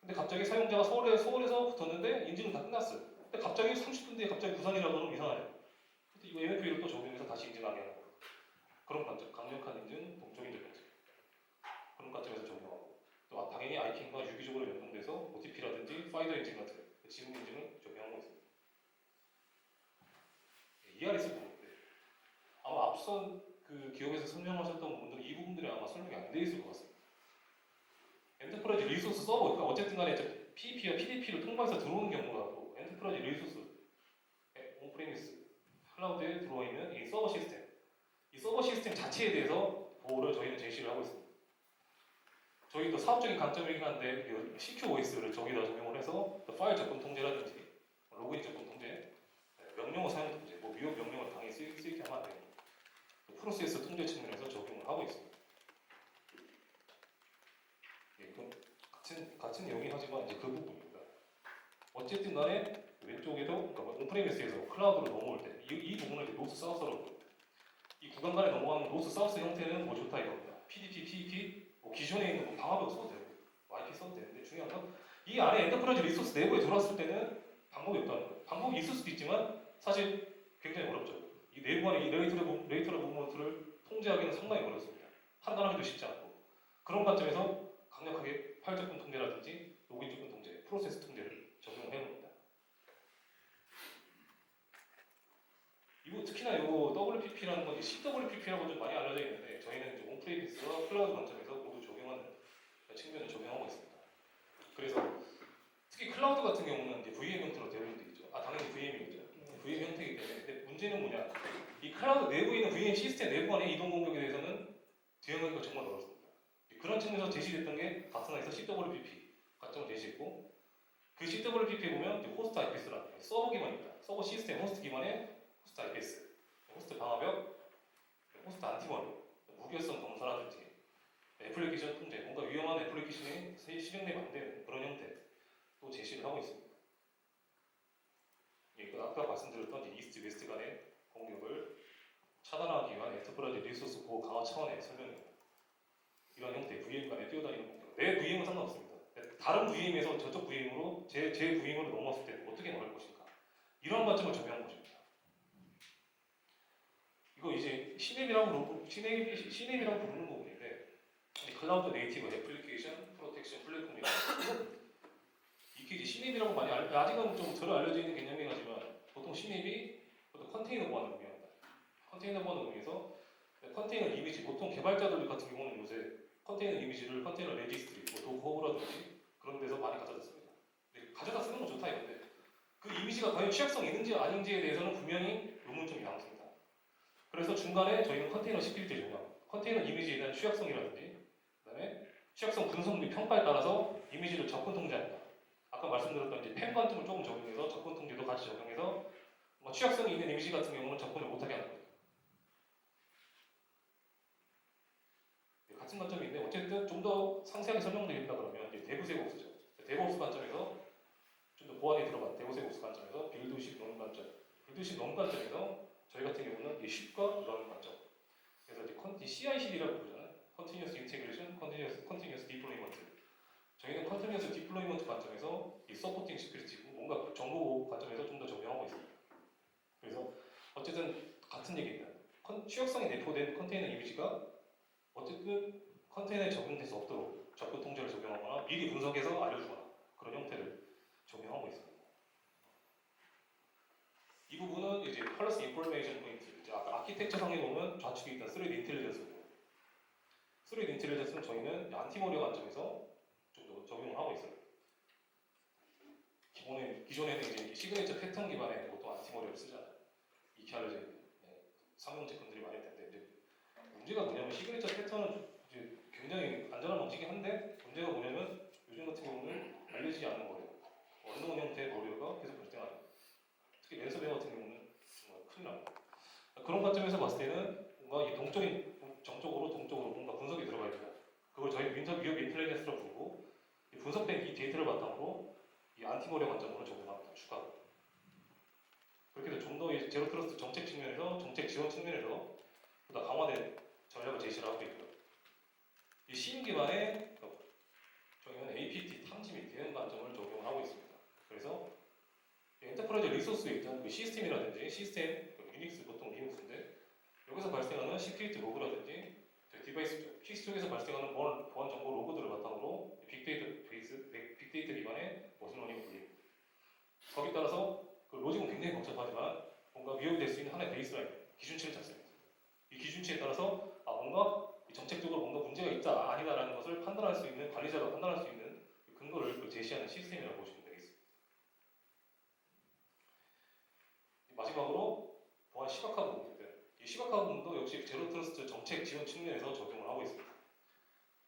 근데 갑자기 사용자가 서울에서 붙었는데 인증은 다 끝났어요. 근데 갑자기 30분 뒤에 갑자기 부산이라고 하면 이상하네요. 근데 이거 MFA를 또 적용해서 다시 인증하게 하는 거예요. 그런 관점, 강력한 인증, 동적인 접근 제어. 그런 관점에서 적용하고 또 당연히 아이킹과 유기적으로 연동돼서 OTP라든지 파이더 인증 같은 지문 인증을 적용하고 있습니다. ERS 부분인데 아마 앞선 그 기업에서 설명하셨던 분들은 이 부분들이 아마 설명이 안 돼 있을 것 같습니다. 엔터프라이즈 리소스 서버, 그러니까 어쨌든 간에 PEP와 PDP를 통과해서 들어오는 경우라도 엔터프라이즈 리소스, 온프레미스, 클라우드에 들어와 있는 이 서버 시스템 자체에 대해서 보호를 저희는 제시를 하고 있습니다. 저희도 사업적인 관점이긴 한데 CQOS를 저기다 적용을 해서 파일 접근 통제라든지 로그인 접근 통제, 명령어 사용 통제, 미흡 명령을 당연히 쓰이게 하면 안 됩니다. 프로세스 통제 측면에서 적용을 하고 있습니다. 예, 같은 내용이 하지만 이제 그 부분입니다. 어쨌든 간에 왼쪽에도 그러니까 온프레미스에서 클라우드로 넘어올 때 이 부분을 이제 노스 사우스라고 합니다. 이 구간 간에 넘어가는 노스 사우스 형태는 뭐 좋다 이겁니다. PDP, PEP, 기존에 있는 방화벽 써도 되고 IP 써도 되는데 중요한 건 이 안에 엔터프라이즈 리소스 내부에 들어왔을 때는 방법이 없다는 거예요. 방법이 있을 수도 있지만 사실 굉장히 어렵죠. 이 내부 안에 이 레이터럴 무브먼트를 통제하기는 상당히 어렵습니다. 판단하기도 쉽지 않고 그런 관점에서 강력하게 파일 접근 통제라든지 로그인 접근 통제, 프로세스 통제를 적용을 해봅니다. 이거 특히나 이거 WPP라는 건 CWPP라고 좀 많이 알려져 있는데 저희는 이제 온프레미스와 클라우드 관점에서 모두 적용하는 측면을 적용하고 있습니다. 그래서 특히 클라우드 같은 경우는 이제 VM 형태로 대응되어 있죠. 당연히 VM이죠. VM 형태이기 때문에. 근데 문제는 뭐냐? 이 클라우드 내부에 있는 VM 시스템 내부 안의 이동 공격에 대해서는 대응하기가 정말 어렵습니다. 그런 측면에서 제시됐던 게 가스나에서 CWPP 관점을 제시했고 그 CWPP에 보면 이제 호스트 IPS라는 서버 기반입니다. 서버 시스템 호스트 기반의 호스트 IPS, 호스트 방화벽, 호스트 안티머리, 무결성 검사라든지 애플리케이션 통제, 뭔가 위험한 애플리케이션이 실행되면 안 되는 그런 형태 또 제시를 하고 있습니다. 아까 말씀드렸던 이스트 웨스트 간의 공격을 차단하기 위한 엔터프라이즈 리소스 보호 강화 차원의 설명입니다. 이런 형태의 VM 간에 뛰어다니는 공격. 내 VM은 상관없습니다. 다른 VM에서 저쪽 VM으로 제 VM으로 넘어왔을 때 어떻게 나올 것인가. 이런 관점을 적용한 것입니다. 이거 이제 CNAM이라고 부르는 부분인데 클라우드 네이티브 애플리케이션 프로텍션 플랫폼이라고 이게 이제 CNAM이라고 많이 아직은 좀 덜 알려져 있는 개념이긴 하지만 보통 CNAM이 컨테이너 보안을 의미합니다. 컨테이너 보안을 의미해서 컨테이너 이미지, 보통 개발자들 같은 경우는 요새 컨테이너 이미지를 컨테이너 레지스트리, 도커버라든지 그런 데서 많이 가져다 씁니다. 근데 가져다 쓰는 건 좋다 이건데 그 이미지가 과연 취약성이 있는지 아닌지에 대해서는 분명히 의문점이 남습니다. 그래서 중간에 저희는 컨테이너 시큐리티 적용, 컨테이너 이미지에 대한 취약성이라든지 그다음에 취약성 분석 및 평가에 따라서 이미지를 접근 통제한다. 아까 말씀드렸던 이제 펜 관점을 조금 적용해서 접근 통제도 같이 적용해서 취약성이 있는 이미지 같은 경우는 접근을 못하게 하는 거예요. 같은 관점인데 어쨌든 좀 더 상세하게 설명드린다 그러면 이제 데브세옵스죠. 데브옵스 관점에서 좀 더 보안이 들어간 데브세옵스 관점에서 빌드식 런 관점, 빌드식 런 관점에서 저희 같은 경우는 이 쉽과 런 관점. 그래서 이제 CI/CD라고 부르잖아요. Continuous Integration, Continuous Deployment. 저희는 Continuous Deployment 관점에서 이 서포팅 시큐리티고 뭔가 정보 관점에서 좀 더 적용하고 있습니다. 그래서 어쨌든 같은 얘기입니다. 취약성이 내포된 컨테이너 이미지가 어쨌든 컨테이너에 적용될 수 없도록 접근 통제를 적용하거나 미리 분석해서 알려주거나 그런 형태를 적용하고 있습니다. 이 부분은 이제 컬러스 인포메이션 포인트, 이제 아까 아키텍처 상에 보면 좌측에 있던 3D 인텔리전스고 3D 인텔리전스는 저희는 안티머리어 관점에서 좀 더 적용을 하고 있어요. 기존에는 이제 시그니처 패턴 기반의 보통 안티머리어를 쓰잖아요. 익히 알려져 있는 상용 제품들이 많을 텐데 이제 문제가 뭐냐면 시그니처 패턴은 이제 굉장히 안전한 방식이긴 한데 문제가 뭐냐면 요즘 같은 경우는 알려지지 않는 머리어, 어느 형태의 머리어가 계속 발생하죠. 특히 랜섬웨어 같은 경우는 정말 큰일 납니다. 그런 관점에서 봤을 때는 뭔가 이 정적으로 뭔가 분석이 들어가야 돼요. 그걸 저희 위협 인텔리전스라고 부르고 이 분석된 이 데이터를 바탕으로 이 안티머리어 관점으로 적용합니다. 추가로. 그렇게 해서 좀 더 제로 트러스트 정책 측면에서 정책 지원 측면에서 보다 강화된 전략을 제시를 하고 있고요. 이 시인 기반의 저희는 APT 탐지 및 대응 관점을 적용을 하고 있습니다. 그래서 엔터프라이즈 리소스에 있던 그 시스템이라든지 시스템, 유닉스 보통 리눅스인데 여기서 발생하는 시큐리티 로그라든지 디바이스 PC 쪽에서 발생하는 보안 정보 로그들을 바탕으로 빅데이터 기반의 머신러닝을 돌립니다. 거기에 따라서 그 로직은 굉장히 복잡하지만 뭔가 위협이 될 수 있는 하나의 베이스라인, 기준치를 잡습니다. 이 기준치에 따라서 뭔가 정책적으로 뭔가 문제가 있다, 아니다라는 것을 판단할 수 있는, 관리자가 판단할 수 있는 근거를 제시하는 시스템이라고 보시면 되겠습니다. 마지막으로 보안 시각화 부분인데 이 시각화 부분도 역시 제로 트러스트 정책 지원 측면에서 적용을 하고 있습니다.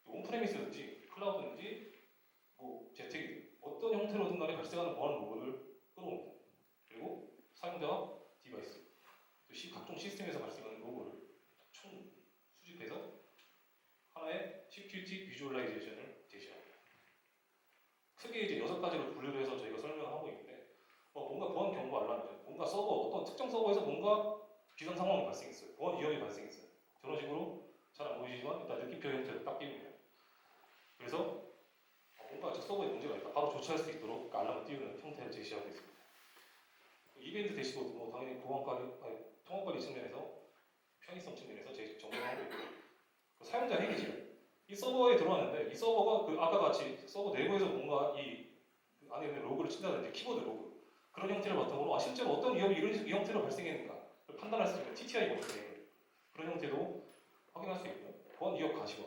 온프레미스든지 클라우드든지 재택이든 어떤 형태로든 간에 발생하는 보안 로그를 끌어옵니다. 그리고 사용자와 디바이스, 각종 시스템에서 발생하는 로그를 총 수집해서 하나의 시큐리티 비주얼라이제이션을 제시합니다. 크게 이제 6가지로 분류를 해서 저희가 설명을 하고 있는데 뭔가 보안 경보 알람이죠. 뭔가 어떤 특정 서버에서 뭔가 비상 상황이 발생했어요. 보안 위험이 발생했어요. 저런 식으로 잘 안 보이시지만 일단 느낌표 형태로 딱 띄웁니다. 그래서 뭔가 저 서버에 문제가 있다. 바로 조치할 수 있도록 알람을 띄우는 형태를 제시하고 있습니다. 이벤트 대시보드, 당연히 통합관리 측면에서 편의성 측면에서 적용하고 있고 사용자 행위질. 이 서버에 들어왔는데 이 서버가 아까 같이 서버 내부에서 뭔가 그 안에 있는 로그를 친다든지 키보드 로그 그런 형태를 바탕으로 실제로 어떤 위협이 이 형태로 발생했는가 판단할 수 있는 TTI 모델 그런 형태도 확인할 수 있고요. 보안 위협 가시화,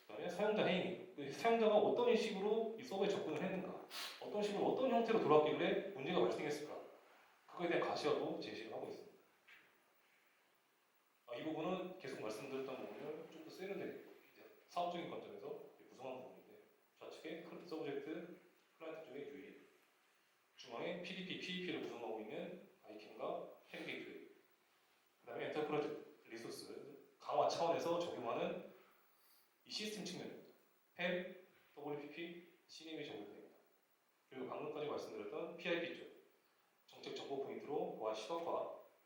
그다음에 사용자 행위, 사용자가 어떤 식으로 이 서버에 접근을 했는가, 어떤 식으로 어떤 형태로 돌아왔길래 문제가 발생했을까, 그거에 대한 가시화도 제시를 하고 있습니다. 이 부분은 계속 말씀드렸던 부분을 좀 더 세련되게 사업적인 관점에서 구성한 부분인데 좌측에 서브젝트 클라이언트 쪽에 UI, 중앙에 PDP, PEP를 구성하고 있는 아이캠과 햄 게이트웨이, 그 다음에 엔터프라이즈 리소스 강화 차원에서 적용하는 이 시스템 측면입니다. 햄, WPP, CNAM이 적용됩니다. 그리고 방금까지 말씀드렸던 PIP 쪽 정책 정보 포인트로 보안 시각화,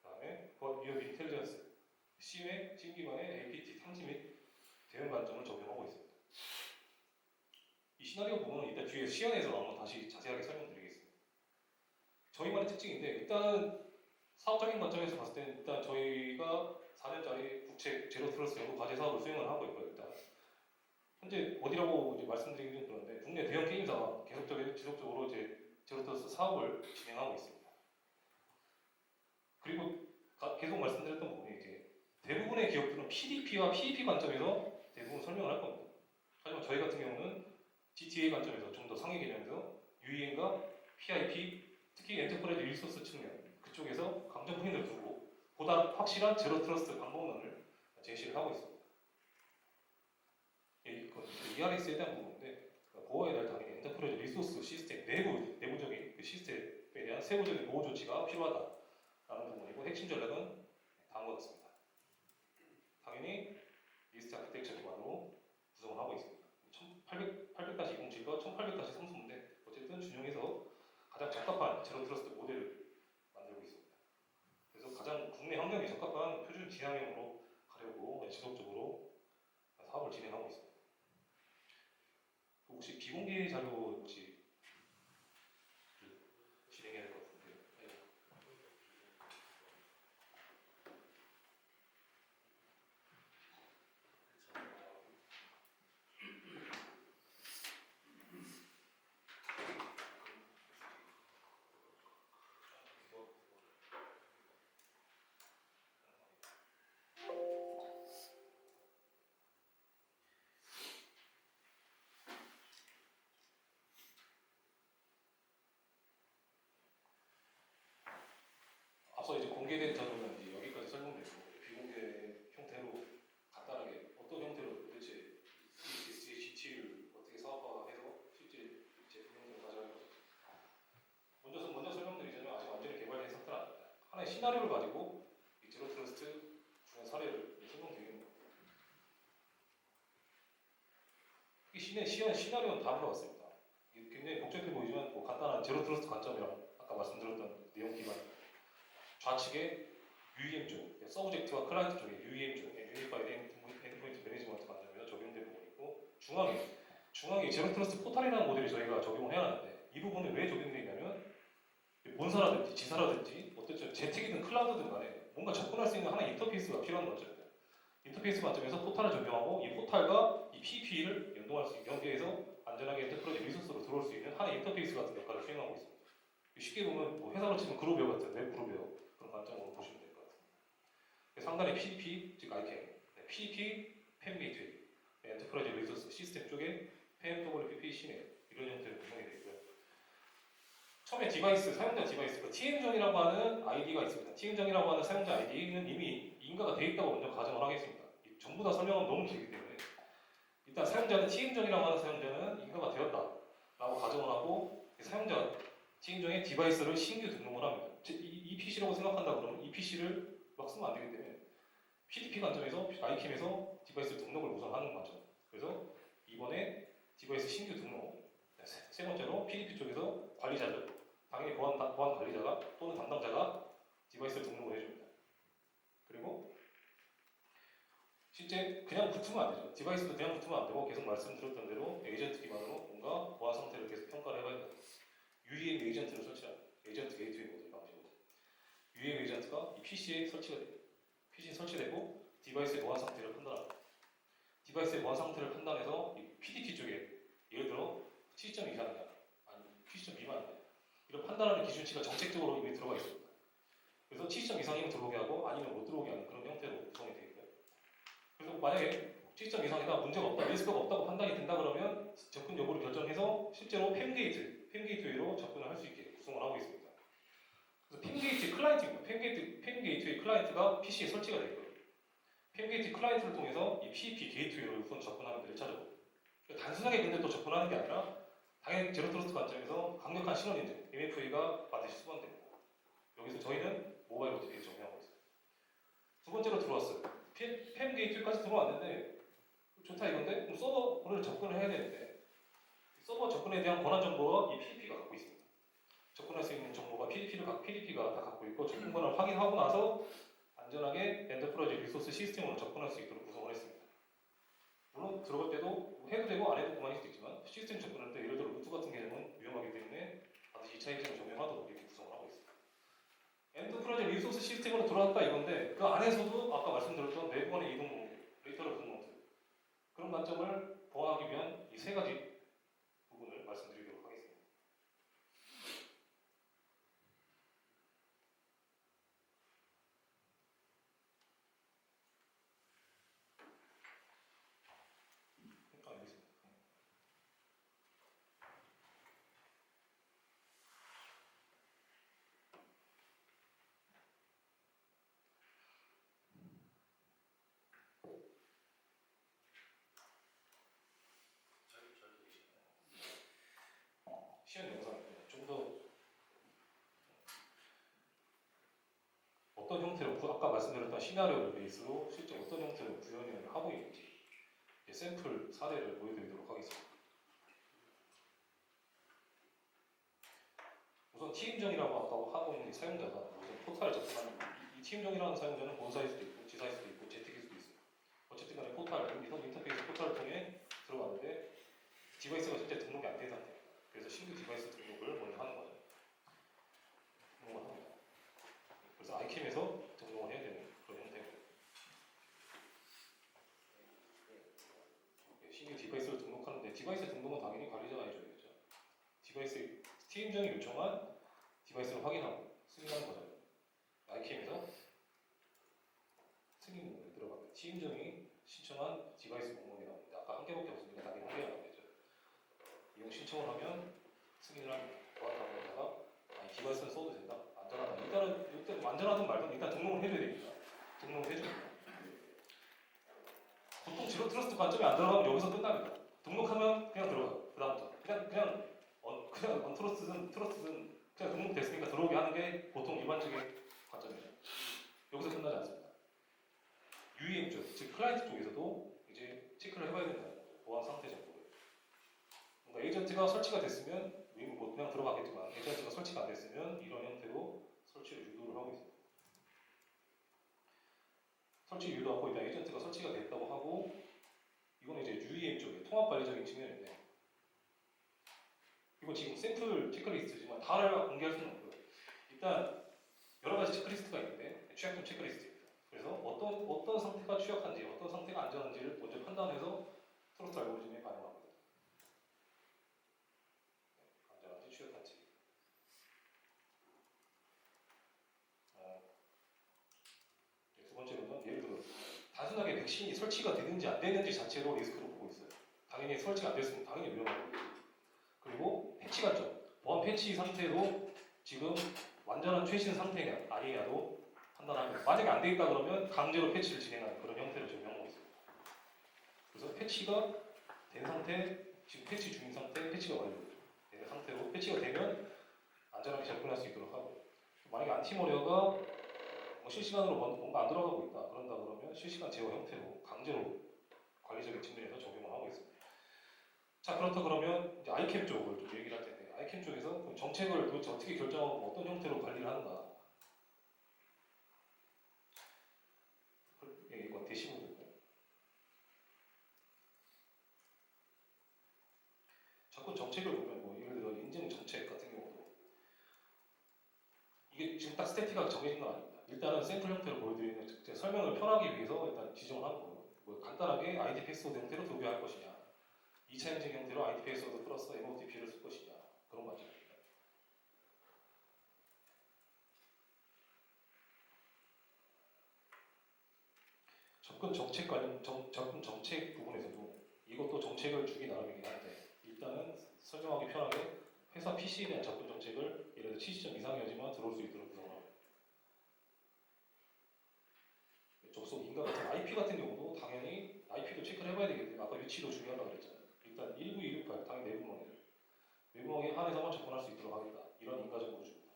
그 다음에 보안 위협 인텔리전스, CM의 기반의 APT 탐지 및 대응 관점을 적용하고 있습니다. 이 시나리오 부분은 이따 뒤에 시연에서 한번 다시 자세하게 설명드리겠습니다. 저희만의 특징인데 일단은 사업적인 관점에서 봤을 때는 일단 저희가 4년짜리 국책 제로 트러스트 연구 과제 사업을 수행을 하고 있고요. 일단 현재 어디라고 이제 말씀드리긴 좀 그런데 국내 대형 게임사와 지속적으로 이제 제로 트러스트 사업을 진행하고 있습니다. 그리고 계속 말씀드렸던 부분이 이제 대부분의 기업들은 PDP와 PEP 관점에서 대부분 설명을 할 겁니다. 하지만 저희 같은 경우는 GTA 관점에서 좀 더 상위 개념에서 UEM과 PIP, 특히 엔터프라이즈 리소스 측면 그쪽에서 강점 포인트를 두고 보다 확실한 제로 트러스트 방법론을 제시를 하고 있습니다. ERS에 대한 부분인데 보호해야 될 당연히 엔터프라이즈 리소스 시스템 내부적인 그 시스템에 대한 세부적인 보호 조치가 필요하다라는 부분이고 핵심 전략은 다음과 같습니다. 당연히 리스트 아키텍처 기반으로 구성을 하고 있습니다. 800-207과 1800-3인데 어쨌든 준용해서 가장 적합한 제로 트러스트 모델을 만들고 있습니다. 그래서 가장 국내 환경에 적합한 표준 지향형으로 가려고 지속적으로 사업을 진행하고 있습니다. 혹시 비공개 자료 혹시 진행해야 될 것 같은데 공개된 자료는 이제 여기까지 설명되고 비공개 형태로 간단하게 어떤 형태로 도대체 GT를 어떻게 사업화해서 실제 제품 형태로 가져가는 건지 먼저 설명드리자면 아직 완전히 개발된 상태는 아닙니다. 하나의 시나리오를 가지고 이 제로 트러스트 중요한 사례를 설명드리는 겁니다. 이 시나리오는 다 물어봤습니다. 이게 굉장히 복잡해 보이지만 뭐 간단한 제로 트러스트 관점이랑 아까 말씀드렸던 내용 기반 좌측에 UEM 쪽, 서브젝트와 클라이언트 쪽에 UEM 쪽, 유니파이드 엔드포인트 매니지먼트 관점에서 적용된 부분이 있고 중앙에 제로 트러스트 포탈이라는 모델을 저희가 적용을 해야 하는데 이 부분은 왜 적용되어 있냐면 본사라든지 지사라든지 어쨌든 재택이든 클라우드든 간에 뭔가 접근할 수 있는 하나의 인터페이스가 필요한 관점입니다. 인터페이스 관점에서 포탈을 적용하고 이 포탈과 이 PP를 연계해서 안전하게 엔터프라이즈 리소스로 들어올 수 있는 하나의 인터페이스 같은 역할을 수행하고 있습니다. 쉽게 보면 뭐 회사로 치면 그룹웨어 같은 웹 그룹웨어 그런 관점으로 보시면 될 것 같습니다. 상단에 PDP, 즉 ICAM, PDP, 팸 게이트웨이, 엔터프라이즈 리소스 시스템 쪽에 팸, WPP, 시넷 이런 형태로 구성이 되어 있고요. 처음에 사용자 디바이스, 그 TM정이라고 하는 아이디가 있습니다. TM정이라고 하는 사용자 아이디는 이미 인가가 되어 있다고 먼저 가정을 하겠습니다. 전부 다 설명하면 너무 길기 때문에 일단 TM정이라고 하는 사용자는 인가가 되었다라고 가정을 하고 사용자 TM정의 디바이스를 신규 등록을 합니다. 이 PC라고 생각한다 그러면 이 PC를 막 쓰면 안 되기 때문에 PDP 관점에서 ICAM에서 디바이스 등록을 우선 하는 관점. 그래서 이번에 디바이스 신규 등록. 세 번째로 PDP 쪽에서 관리자들, 당연히 보안 관리자가 또는 담당자가 디바이스 등록을 해줍니다. 그리고 실제 그냥 붙으면 안 되죠. 디바이스도 그냥 붙으면 안 되고 계속 말씀드렸던 대로 에이전트 기반으로 뭔가 보안 상태를 계속 평가를 해봐야 됩니다. UEM 에이전트를 설치합니다. 에이전트 게이트웨이 모델 방식으로. UEM 에이전트가 이 PC에 설치되고 디바이스의 보안 상태를 판단합니다. 디바이스의 보안 상태를 판단해서 이 PDP 쪽에 예를 들어 7점 이상이냐 아니 7점 미만이냐 이런 판단하는 기준치가 정책적으로 이미 들어가 있습니다. 그래서 7점 이상이면 들어오게 하고 아니면 못 들어오게 하는 그런 형태로 구성이 되어 있고요. 그래서 만약에 7점 이상이다 문제가 없다 리스크가 없다고 판단이 된다 그러면 접근 여부를 결정해서 실제로 팸 게이트웨이로 접근을 할 수 있게 구성을 하고 있습니다. 그래서 팸 게이트 클라이언트입니다. 팸 게이트웨이 클라이언트가 PC에 설치가 되어 있고요. 팸 게이트 클라이언트를 통해서 이 PEP 게이트웨이로 우선 접근하는 1차적으로. 단순하게 근데 또 접근하는 게 아니라 당연히 제로 트러스트 관점에서 강력한 신원 인증 MFA가 반드시 수반됩니다. 여기서 저희는 모바일 OTP를 적용하고 있어요. 두 번째로 들어왔어요. 팸 게이트웨이까지 들어왔는데 좋다 이건데 그럼 서버를 접근을 해야 되는데 서버 접근에 대한 권한 정보가 이 PDP가 갖고 있습니다. 접근할 수 있는 정보가 PDP가 다 갖고 있고 접근 권한을 확인하고 나서 안전하게 엔터프라이즈 리소스 시스템으로 접근할 수 있도록 구성을 했습니다. 물론 들어갈 때도 해도 되고 안 해도 그만일 수도 있지만 시스템 접근할 때 예를 들어 루트 같은 개념은 위험하기 때문에 반드시 2차 인증을 적용하도록 이렇게 구성을 하고 있습니다. 엔터프라이즈 리소스 시스템으로 들어왔다 이건데 그 안에서도 아까 말씀드렸던 내부간의 이동 공개, 레이터럴 등록들 그런 관점을 보완하기 위한 이 세 가지 부분을 말씀드리도록 하겠습니다. 알겠습니다. 시연 영상인데 좀 더 어떤 형태로 아까 말씀드렸던 시나리오를 베이스로 실제 어떤 형태로 구현을 하고 있는지 샘플 사례를 보여드리도록 하겠습니다. 우선 TM정이라고 아까 하고 있는 사용자가 우선 포탈을 접근하는 이 TM정이라는 사용자는 본사일 수도 있고 지사일 수도 있고 재택일 수도 있어요. 어쨌든 간에 인터페이스 포탈을 통해 들어가는데 디바이스가 실제 등록이 안 된 상태입니다. 그래서 신규 디바이스 등록을 먼저 하는 거죠. 등록을 합니다. 그래서 ICAM에서 등록을 해야 되는 그런 형태고요. 신규 디바이스를 등록하는데 디바이스 등록은 당연히 관리자가 해줘야겠죠. 디바이스 TM정이 요청한 디바이스를 확인하고 승인하는 거죠. ICAM에서 승인 목록에 들어갑니다. TM정이 신청한 디바이스 목록이 나옵니다. 아까 한 개밖에 없으니까 당연히 한 개가 나오겠죠. 이용 신청을 하면 승인을 합니다. 보안당국자가 디바이스는 써도 된다. 안전하다. 일단 완전하든 말든 일단 등록을 해줘야 됩니다. 등록을 해줍니다. 보통 제로 트러스트 관점이 안 들어가면 여기서 끝납니다. 등록하면 그냥 들어가요. 그다음부터 그냥 언트러스트든 트러스트든 그냥 등록됐으니까 들어오게 하는 게 보통 일반적인 관점이에요. 여기서 끝나지 않습니다. UEM 쪽, 즉 클라이언트 쪽에서도 이제 체크를 해봐야 된다는 거예요. 보안 상태 정보를. 뭔가 에이전트가 설치가 됐으면 뭐 그냥 들어가겠지만 에이전트가 설치가 안 됐으면 이런 형태로 설치를 유도를 하고 있습니다. 설치 유도하고 일단 에이전트가 설치가 됐다고 하고 이건 이제 UEM 쪽의 통합 관리적인 측면인데 이건 지금 샘플 체크리스트지만 다를 공개할 수는 없고요. 일단 여러 가지 체크리스트가 있는데 취약점 체크리스트입니다. 그래서 어떤 상태가 취약한지 어떤 상태가 안전한지를 먼저 판단해서 트러스트 알고리즘에 반영합니다. 안전한지 취약한지. 두 번째로는 예를 들어 단순하게 백신이 설치가 되는지 안 되는지 자체로 리스크를 보고 있어요. 당연히 설치가 안 됐으면 당연히 위험하고 그리고 패치 관점 보안 패치 상태로 지금 완전한 최신 상태냐 아니냐도 판단합니다. 만약에 안 돼 있다 그러면 강제로 패치를 진행하는 그런 형태로 지금 하고 있습니다. 그래서 패치가 된 상태, 지금 패치 중인 상태, 패치가 완료된 상태로 패치가 되면 안전하게 접근할 수 있도록 하고 만약에 안티모리어가 뭐 실시간으로 뭔가 안 들어가고 있다 그런다 그러면 실시간 제어 형태로 강제로 관리적인 측면에서 적용을 하고 있습니다. 자 그렇다 그러면 이제 아이캠 쪽을 좀 얘기를 할 텐데 아이캠 쪽에서 그럼 정책을 도대체 어떻게 결정하고 어떤 형태로 관리를 하는가 이건 대시보드고 자꾸 정책을 보면 뭐 예를 들어 인증 정책 같은 경우도 이게 지금 딱 스태틱하게 정해진 건 아닙니다. 일단은 샘플 형태로 보여드리는 설명을 편하기 위해서 일단 지정을 하고 뭐 간단하게 ID 패스워드 형태로 도배할 것이냐 2차 인증 형태로 ID 패스워드 플러스 MOTP를 쓸 것이냐 그런 관점입니다. 접근 정책 부분에서도 이것도 정책을 주기 나름이긴 한데 일단은 설명하기 편하게 회사 PC에 대한 접근 정책을 예를 들어 70점 이상이어야지만 들어올 수 있도록 구성을 합니다. 접속 인가 같은 IP 같은 경우도 당연히 IP도 체크를 해봐야 되겠네요. 아까 위치도 중요하다고 그랬잖아요. 일단 19268 당연히 내부망에 한해서만 접근할 수 있도록 하겠다. 이런 인가 정보를 줍니다.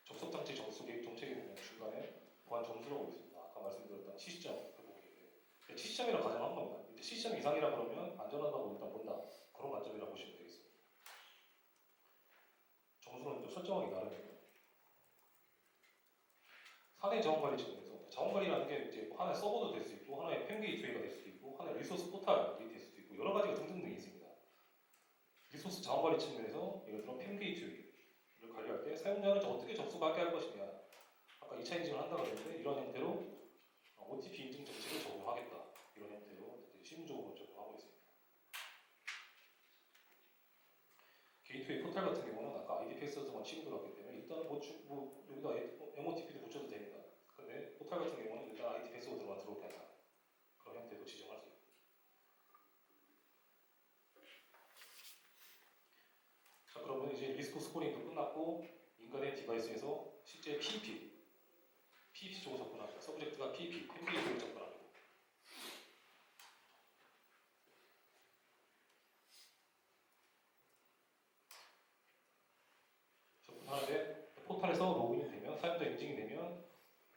접속 장치 정책에 보면 중간에 보안 점수라고 있습니다. 아까 말씀드렸던 70점 그 부분인데 70점이라고 가정한 겁니다. 70점 이상이라 그러면 안전하다고 일단 본다. 그런 관점이라고 보시면 되겠습니다. 점수는 또 설정하기 나름입니다. 사내 자원관리 측면에서 자원관리라는 게 이제 하나의 서버도 될 수 있고 하나의 팸 게이트웨이가 될 수도 있고 하나의 리소스 포탈이 될 수도 있고 여러 가지가 등등등이 있습니다. 리소스 자원관리 측면에서 예를 들어 팸 게이트웨이를 관리할 때 사용자는 어떻게 접속하게 할 것이냐 아까 2차 인증을 한다고 했는데 이런 형태로 OTP 인증 정책을 적용하겠다 이런 형태로 실무적으로 적용하고 있습니다. 게이트웨이 포탈 같은 경우는 아까 ID 패스워드만 취급을 하기 때문에 일단 뭐 여기다 MOTP도 붙여도 됩니다. 근데 포탈 같은 경우는 일단 ID 패스워드만 들어오게 한다. 그런 형태도 지정할 수 있고. 자 그러면 이제 리스크 스코링도 끝났고 인간의 디바이스에서 실제 PEP 쪽으로 접근합니다. 서브젝트가 PEP, 팸게이트웨이로 접근합니다. 접근하는데 포탈에서 로그인이 되면 사용자 인증이 되면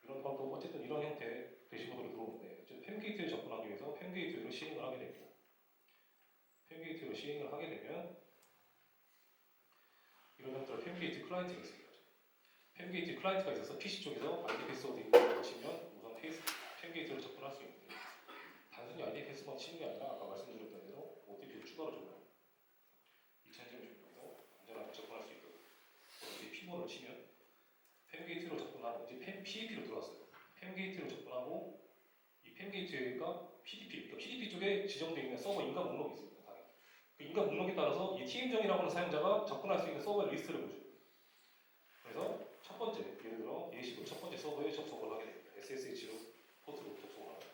이런 것도 어쨌든 이런 형태의 대시보드로 들어오는데 팸 게이트웨이에 접근하기 위해서 팸 게이트웨이로 시행을 하게 됩니다. 팸 게이트웨이로 시행을 하게 되면 이런 형태로 팸 게이트 클라이언트가 있습니다. 팸 게이트 클라이언트가 있어서 PC 쪽에서 ID 패스워드 입력을 하시면 우선 팸 게이트로 접근할 수 있는데 단순히 ID 패스워드만 치는 게 아니라 아까 말씀드렸던 대로 OTP를 추가로 적용합니다. 2차 인증을 적용해서 안전하게 접근할 수 있도록 OTP P1을 치면 팸 게이트로 접근하고 이제 PDP로 들어왔어요. 팸 게이트로 접근하고 이 팸 게이트가 PDP, 그러니까 PDP 쪽에 지정되어 있는 서버 인가 목록이 있습니다. 당연히. 그 인가 목록에 따라서 이 TM정이라고 하는 사용자가 접근할 수 있는 서버의 리스트를 보여줍니다. 그래서 첫 번째, 예를 들어 예시로 첫 번째 서버에 접속을 하게 됩니다. SSH로 포트로 접속을 합니다.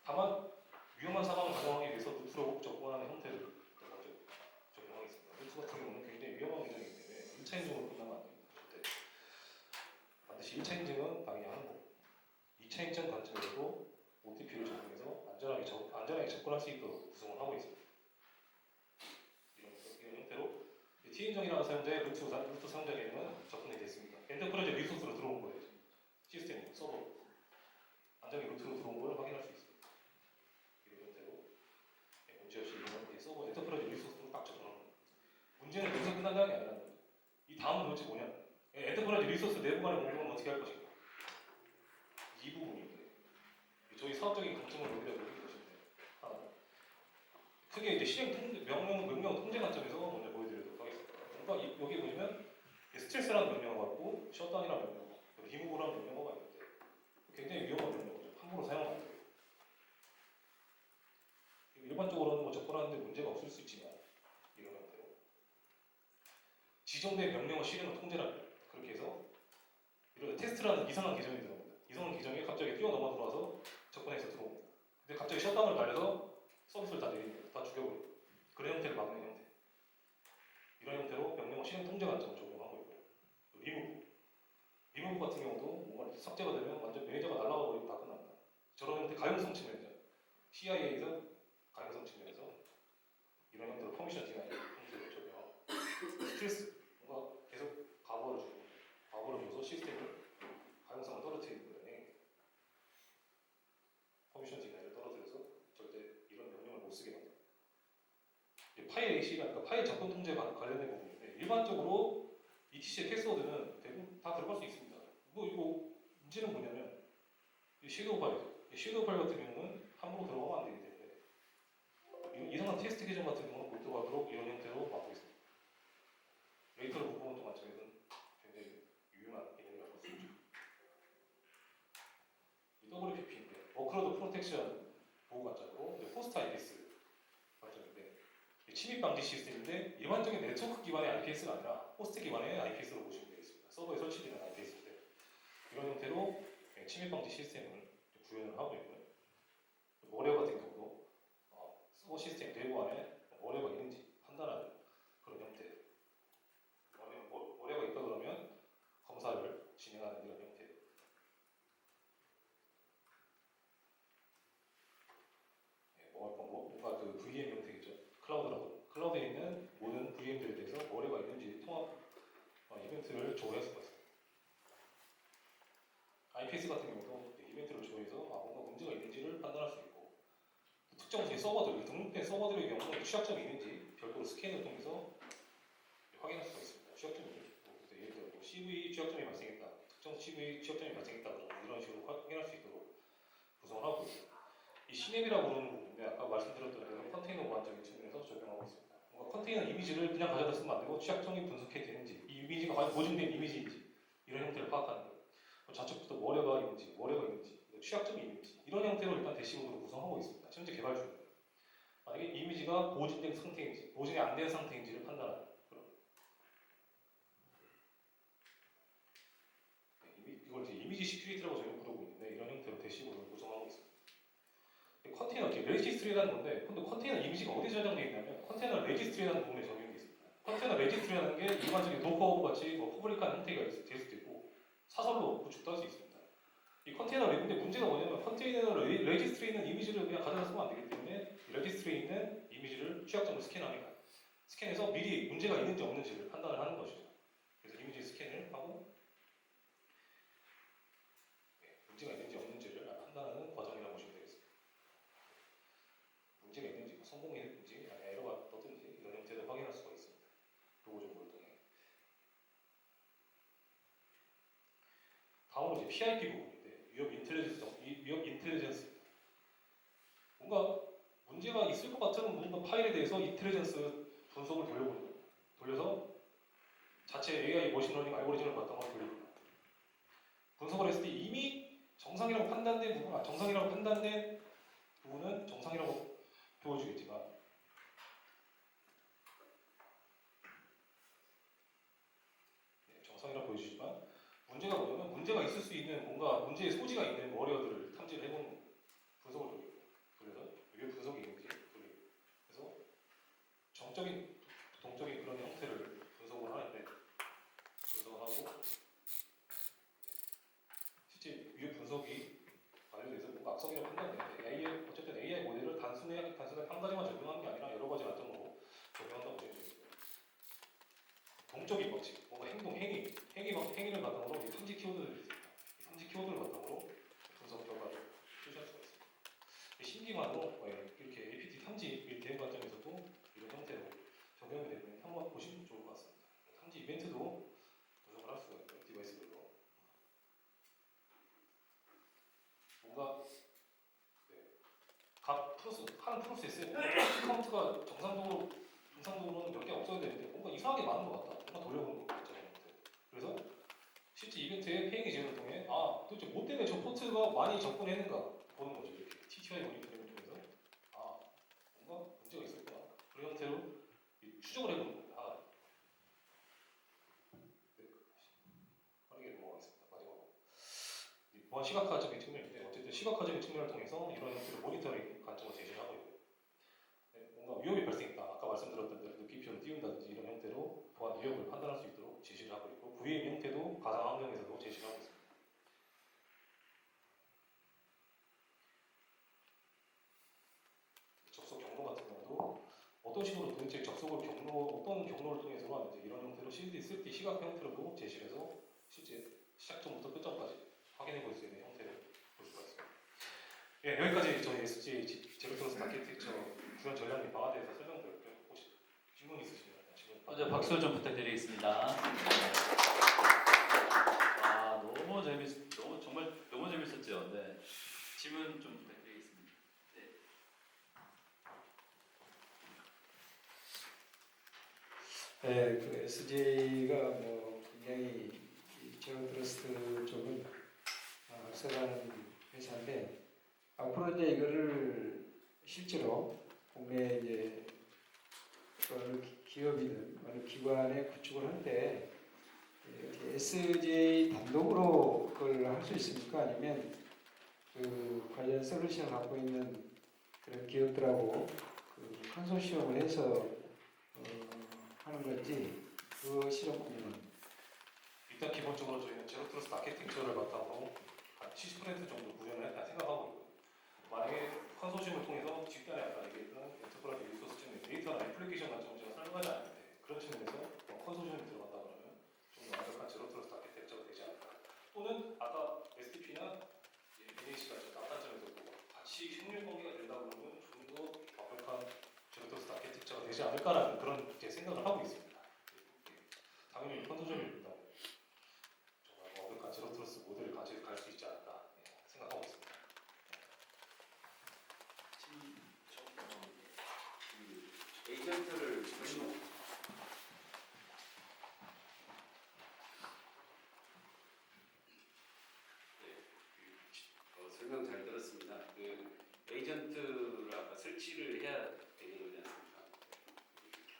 다만 위험한 상황을 가정하기 위해서 루트로 접근하는 형태를 먼저 역시 1차 인증은 당연히 하는 거고 2차 인증 관점에서도 OTP를 적용해서 안전하게 접근할 수 있도록 구성을 하고 있습니다. 이런 형태로 T인정이라는 사용자의 루트 사용자 개념은 접근이 됐습니다. 엔터프라이즈 리소스로 들어온 거예요. 시스템 서버 안정의 루트로 들어온 걸 확인할 수 있습니다. 이런 형태로 문제 없이 이런 서버 엔터프라이즈 리소스로 딱 접근하는 겁니다. 문제는 여기서 끝난다는 게 아니라 이 다음은 도대체 뭐냐? 엔터프라이즈 리소스 내부 간의 공유는 어떻게 할 것인가? 이 부분인데 저희 사업적인 관점을 여기다 보시면 돼요. 크게 이제 명령 통제 관점에서 먼저 보여드리도록 하겠습니다. 그러니까 여기 보시면 스트레스라는 명령어가 있고 셧다운이라는 명령어, 리무브라는 명령어가 있는데 굉장히 위험한 명령어죠. 함부로 사용하면 안 돼요. 일반적으로는 뭐 접근하는데 문제가 없을 수 있지만 이런 형태로 지정된 명령어 실행을 통제라는 그렇게 해서 이런 테스트라는 이상한 계정이 들어옵니다. 이상한 계정이 갑자기 뛰어넘어 들어와서 접근해서 들어옵니다. 근데 갑자기 셧다운을 날려서 서비스를 다 내립니다. 다 죽여버립니다. 그런 형태를 막는 형태. 이런 형태로 명령어 실행 통제 관점을 적용하고 있고요. 리무브 같은 경우도 뭔가 삭제가 되면 완전 매니저가 날아가 버리고 다 끝납니다. 저런 형태 가용성 측면이죠. CIA에서 가용성 측면에서 이런 형태로 퍼미션 디나이 형태로 적용하고 스트레스 뭔가 계속 과거를 줘서 시스템을 가용성을 떨어뜨리는 거예요. 퍼미션 디나이를 떨어뜨려서 절대 이런 명령을 못 쓰게 만듭니다. 파일 AC가 그러니까 파일 접근 통제 관련된 부분인데 일반적으로 ETC의 패스워드는 대부분 다 들어갈 수 있습니다. 뭐 이거 문제는 뭐냐면 이 섀도우 파일이죠. 이 섀도우 파일 같은 경우는 함부로 들어가면 안 되기 때문에 이상한 테스트 계정 같은 경우는 못 들어가도록 이런 형태로 막고 있습니다. 레이터를 못 보는 관점에서는 굉장히 유용한 기능이라고 볼 수 있죠. 이 WPP인데 워크로드 프로텍션 보호 관점으로 호스트 IPS 관점인데 침입 방지 시스템인데 일반적인 네트워크 기반의 IPS가 아니라 호스트 기반의 IPS로 보시면 되겠습니다. 서버에 설치되는 IPS인데 이런 형태로 침입 방지 시스템을 구현을 하고 있고요. 워레어 같은 경우도 서버 시스템 내부 안에 워레어가 있는지 판단하는 그런 형태. 워레어가 있다 그러면 검사를 진행하는 이런 형태. 뭔가 그 VM 형태겠죠. 클라우드에 있는 모든 VM들에 대해서 워레어가 있는지 통합 이벤트를 조회할 수가 있습니다. IPS 같은 경우도 이벤트를 조회해서 뭔가 문제가 있는지를 판단할 수 있고 특정 서버들, 등록된 서버들의 경우는 취약점이 있는지 별도로 스캔을 통해서 확인할 수가 있습니다. 취약점이 있는지 예를 들어 CV 취약점이 발생했다, 특정 CV 취약점이 발생했다 그러면 이런 식으로 확인할 수 있도록 구성을 하고 있습니다. 이 시냅이라고 부르는 부분인데 아까 말씀드렸던 대로 컨테이너 보안적인 측면에서 적용하고 있습니다. 컨테이너 이미지를 그냥 가져다 쓰면 안 되고 취약점이 분석해 되는지 이 이미지가 과연 보증된 이미지인지 이런 형태를 파악하는 거예요. 좌측부터 워레어가 있는지 취약점이 있는지 이런 형태로 일단 대시보드로 구성하고 있습니다. 현재 개발 중입니다. 만약에 이미지가 보증된 상태인지 보증이 안 된 상태인지를 판단하는 그런 이걸 이제 이미지 시큐리티라고 저희가 부르고 있는데 이런 형태로 대시보드를 구성하고 있습니다. 컨테이너 레지스트리라는 건데 근데 컨테이너 이미지가 어디 저장되어 있냐면 컨테이너 레지스트리라는 부분에 적용되어 있습니다. 컨테이너 레지스트리라는 게 일반적인 도커 같이 퍼블릭한 형태가 될 수도 있고 사설로 구축도 할 수 있습니다. 이 컨테이너 근데 문제가 뭐냐면 컨테이너 레지스트리에 있는 이미지를 그냥 가져다 쓰면 안 되기 때문에 레지스트리에 있는 이미지를 취약점을 스캔합니다. 스캔해서 미리 문제가 있는지 없는지를 판단을 하는 것이죠. 그래서 이미지 스캔을 하고 문제가 있는지 없는지를 판단하는 과정이라고 보시면 되겠습니다. 문제가 있는지 성공했는지 에러가 떴든지 이런 형태를 확인할 수가 있습니다. 로고 정보를 통해. 다음으로 이제 PIP 부분인데 위협 인텔리전스 뭔가 문제가 있을 것 같은 뭔가 파일에 대해서 인텔리전스 분석을 돌려서 자체 AI 머신러닝 알고리즘을 바탕으로 돌립니다. 분석을 했을 때 이미 정상이라고 판단된 부분은 정상이라고 보여주겠지만 정상이라고 보여주지만 문제가 뭐냐면 문제가 있을 수 있는 뭔가 문제의 소지가 있는 워레어들을 탐지를 해보는 분석을 돌리고 그래서 이게 분석이 있는지 돌리고 그래서 정적인 동적인 그런 형태를 분석을 하는데 분석하고 목적이 뭐지? 뭔가 행위를 바탕으로 이 탐지 키워드들이 있습니다. 이 탐지 키워드를 바탕으로 분석 결과를 표시할 수가 있습니다. 신기만으로 이렇게 APT 탐지 대응 관점에서도 이런 형태로 적용이 되면 한번 보시면 좋을 것 같습니다. 탐지 이벤트도 분석을 할 수가 있고요. 디바이스별로. 뭔가 각 한 프로세스에 카운트가 정상적으로는 몇 개 없어야 되는데 뭔가 이상하게 많은 것 같다. 뭔가 돌려보는 것 같잖아요. 그래서 실제 이벤트의 페이지 지원을 통해 도대체 뭐 때문에 저 포트가 많이 접근했는가 보는 거죠. 이렇게 TTI 모니터링을 통해서 뭔가 문제가 있었구나. 그런 형태로 추적을 해보는 겁니다. 빠르게 넘어가겠습니다. 마지막으로 보안 시각화적인 측면인데 어쨌든 시각화적인 측면을 통해서 이런 형태로 모니터링 관점을 제시를 하고 있고요. 뭔가 위험이 발생했다. 아까 말씀드렸던 대로 느낌표를 띄운다든지 이런 형태로 보안 위협을 판단할 수 있도록 제시를 하고 있고 VM 형태도 가상 환경에서도 제시를 하고 있습니다. 접속 경로 같은 경우도 어떤 식으로 도대체 접속을 어떤 경로를 통해서 하는지 이런 형태로 CD, SFT 시각 형태로도 제시를 해서 실제 시작점부터 끝점까지 확인해 볼 수 있는 형태를 볼 수가 있습니다. 예, 여기까지 저희 SG 제로 트러스트 아키텍처 구현 전략 및 방안에 대해서 설명드렸고요. 혹시 질문 있으시면 질문. 먼저 박수 좀 부탁드리겠습니다. 정말 너무 재밌었죠. 네. 질문 좀 부탁드리겠습니다. 네, 그 SJ가 뭐 굉장히 제로 트러스트 쪽은 앞서가는 회사인데 앞으로 이제 이거를 실제로 국내 이제 어느 기업이든 어느 기관에 구축을 하는데 이렇게 SJ 단독으로 그걸 할 수 있습니까? 아니면 그 관련 솔루션을 갖고 있는 그런 기업들하고 그 컨소시엄을 해서 하는 건지 그것이 좀 궁금합니다. 일단 기본적으로 저희는 제로 트러스트 아키텍처를 바탕으로 한 70% 정도 구현을 했다 생각하고 있고요. 만약에 컨소시엄을 통해서 집단에 아까 얘기했던 엔터프라이즈 리소스 측면 데이터나 애플리케이션 관점을 제가 설명하지 않는데 그런 측면에서 컨소시엄이 들어간다 그러면 좀 더 완벽한 제로 트러스트 아키텍처가 되지 않을까. 또는 아까 STP나 NAC가 낙관점에서도 같이 협력 관계가 된다 그러면 좀 더 완벽한 제로 트러스트 아키텍처가 되지 않을까라는 그런 제 생각을 하고 있습니다. 당연히 컨소시엄이 된다고 정말 완벽한 제로 트러스트 모델을 갈 수 있지 않을까 생각하고 있습니다. 에이전트를 설명 잘 들었습니다. 그 에이전트를 아까 설치를 해야 되는 거지 않습니까?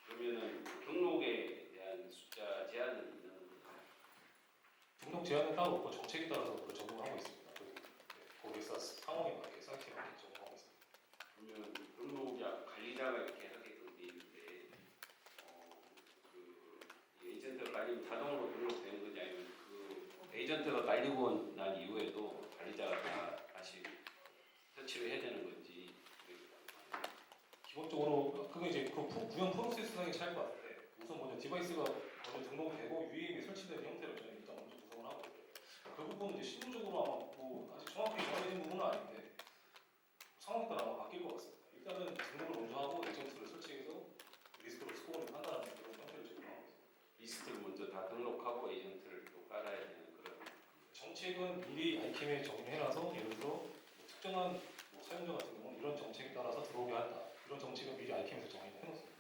그러면은 등록에 대한 숫자 제한은 있는 건가요? 등록 제한은 따로 없고 정책에 따라서 그걸 적용하고 있습니다. 거기서 상황에 맞게 사이트에 맞게 적용하고 있습니다. 그러면 등록이 아까 관리자가 이렇게 하게끔 돼 있는데 그 에이전트가 깔리면 자동으로 등록되는 거지 아니면 그 에이전트가 깔리고 난 이후에도 관리자가 다시 설치를 해야 되는 건지 기본적으로 그게 이제 그 구현 프로세스상의 차이가 같은데 우선 먼저 디바이스가 먼저 등록되고 UAM이 설치되는 형태로 저희 일단 먼저 구성을 하고 있고요. 그 부분은 이제 실무적으로 아마 뭐 아직 정확히 정해진 부분은 아닌데 상황에 따라 아마 바뀔 것 같습니다. 일단은 등록을 먼저 하고 에이전트를 설치해서 리스크를 스코어를 판단하는 그런 형태를 적용하고 있습니다. 리스트를 먼저 다 등록하고 에이전트를 또 깔아야 되는 그런 정책은 미리 아이캠에 정의해놔서 예를 들어 뭐 특정한 뭐 사용자 같은 경우는 이런 정책에 따라서 들어오게 한다. 이런 정책은 미리 아이캠에서 정의해놓습니다.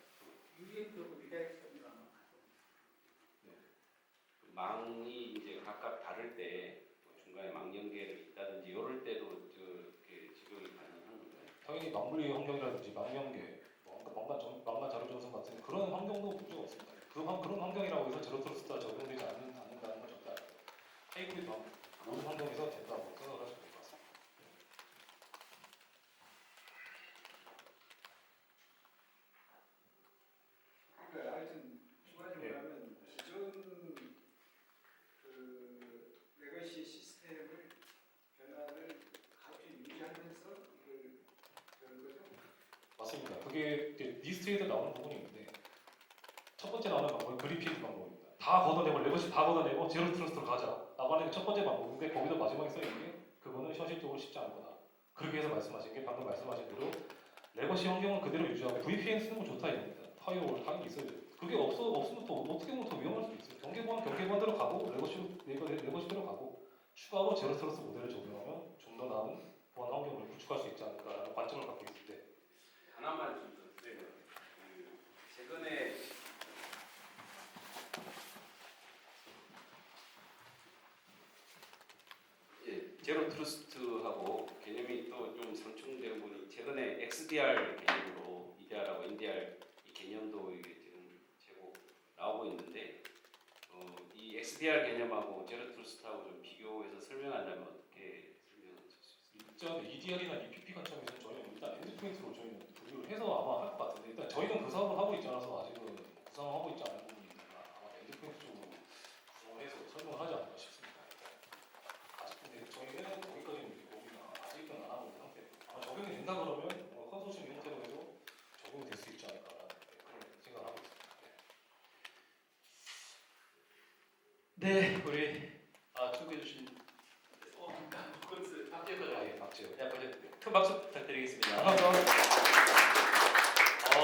망이 이제 각각 다를 때뭐 중간에 망 연계를 있다든지 이럴 때도 이렇게 적용이 가능한 건가요? 당연히 망분리 환경이라든지 망연계, 망간 자료 전송 같은 그런 환경도 문제가 없습니다. 그런 환경이라고 해서 제로 트러스트가 적용되지 않는다는 건 절대 아니에요. 하이브리드 모든 환경에서 된다고 생각을 하시면 될 것 같습니다. 그러니까 하여튼 추가적으로 하면 기존 그 레거시 시스템을 변화를 같이 유지하면서 이걸 그런 거죠. 맞습니다. 그게 이제 리스트에도 나오는 부분이 있는데 첫 번째 나오는 방법은 그리피드 방법입니다. 다 걷어내고 레거시 다 걷어내고 제로 트러스트로 가자. 라고 하는 게 첫 번째 방법인데 거기서 마지막에 써있는 게 그거는 현실적으로 쉽지 않은 거다. 그렇게 해서 말씀하신 게 방금 말씀하신 대로 레거시 환경은 그대로 유지하고 VPN 쓰는 건 좋다 이겁니다. 파이어월 당연히 있어야 돼요. 그게 없으면 또 어떻게 보면 더 위험할 수도 있어요. 경계보안대로 가고 레거시대로 가고 추가로 제로 트러스트 모델을 적용하면 좀 더 나은 보안 환경을 구축할 수 있지 않을까라는 관점을 갖고 있을 때 하나만 좀 더 드리면 최근에 제로 트러스트하고 개념이 또 좀 상충되어 보니 최근에 XDR 개념으로 EDR하고 NDR 이 개념도 이게 지금 제고 나오고 있는데 이 XDR 개념하고 제로 트러스트하고 좀 비교해서 설명하려면 어떻게 설명할 수 있습니까? 일단 EDR이나 EPP 관점에서 저희는 일단 엔드포인트로 저희는 분류를 해서 아마 할 것 같은데 일단 저희는 그 사업을 하고 있지 않아서 아직은 구상하고 있지 않은 부분이니까 아마 엔드포인트 쪽으로 구성을 해서 설명을 하지 않을까 싶습니다. 아직 근데 저희는 거기까지는 아직은 안 하고 있는 상태예요. 아마 적용이 된다 그러면 컨소시엄 형태로 해서 적용이 될 수 있지 않을까라는 그런 생각을 하고 있습니다. 네, 우리 초대해주신 예, 박재호. 네, 먼저 큰 박수 부탁드리겠습니다.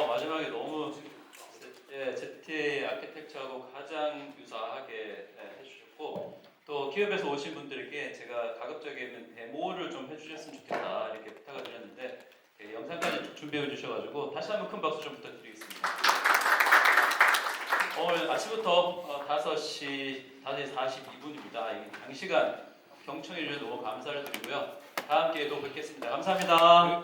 마지막에 너무 ZTA 아키텍처하고 가장 유사하게 해주셨고 또 기업에서 오신 분들에게 제가 가급적이면 데모를 좀 해주셨으면 좋겠다 이렇게 부탁을 드렸는데 영상까지 쭉 준비해 주셔가지고 다시 한번 큰 박수 좀 부탁드리겠습니다. 오늘 아침부터 5시 42분입니다. 장시간 경청해 주셔서 너무 감사를 드리고요. 다음 기회에 또 뵙겠습니다. 감사합니다.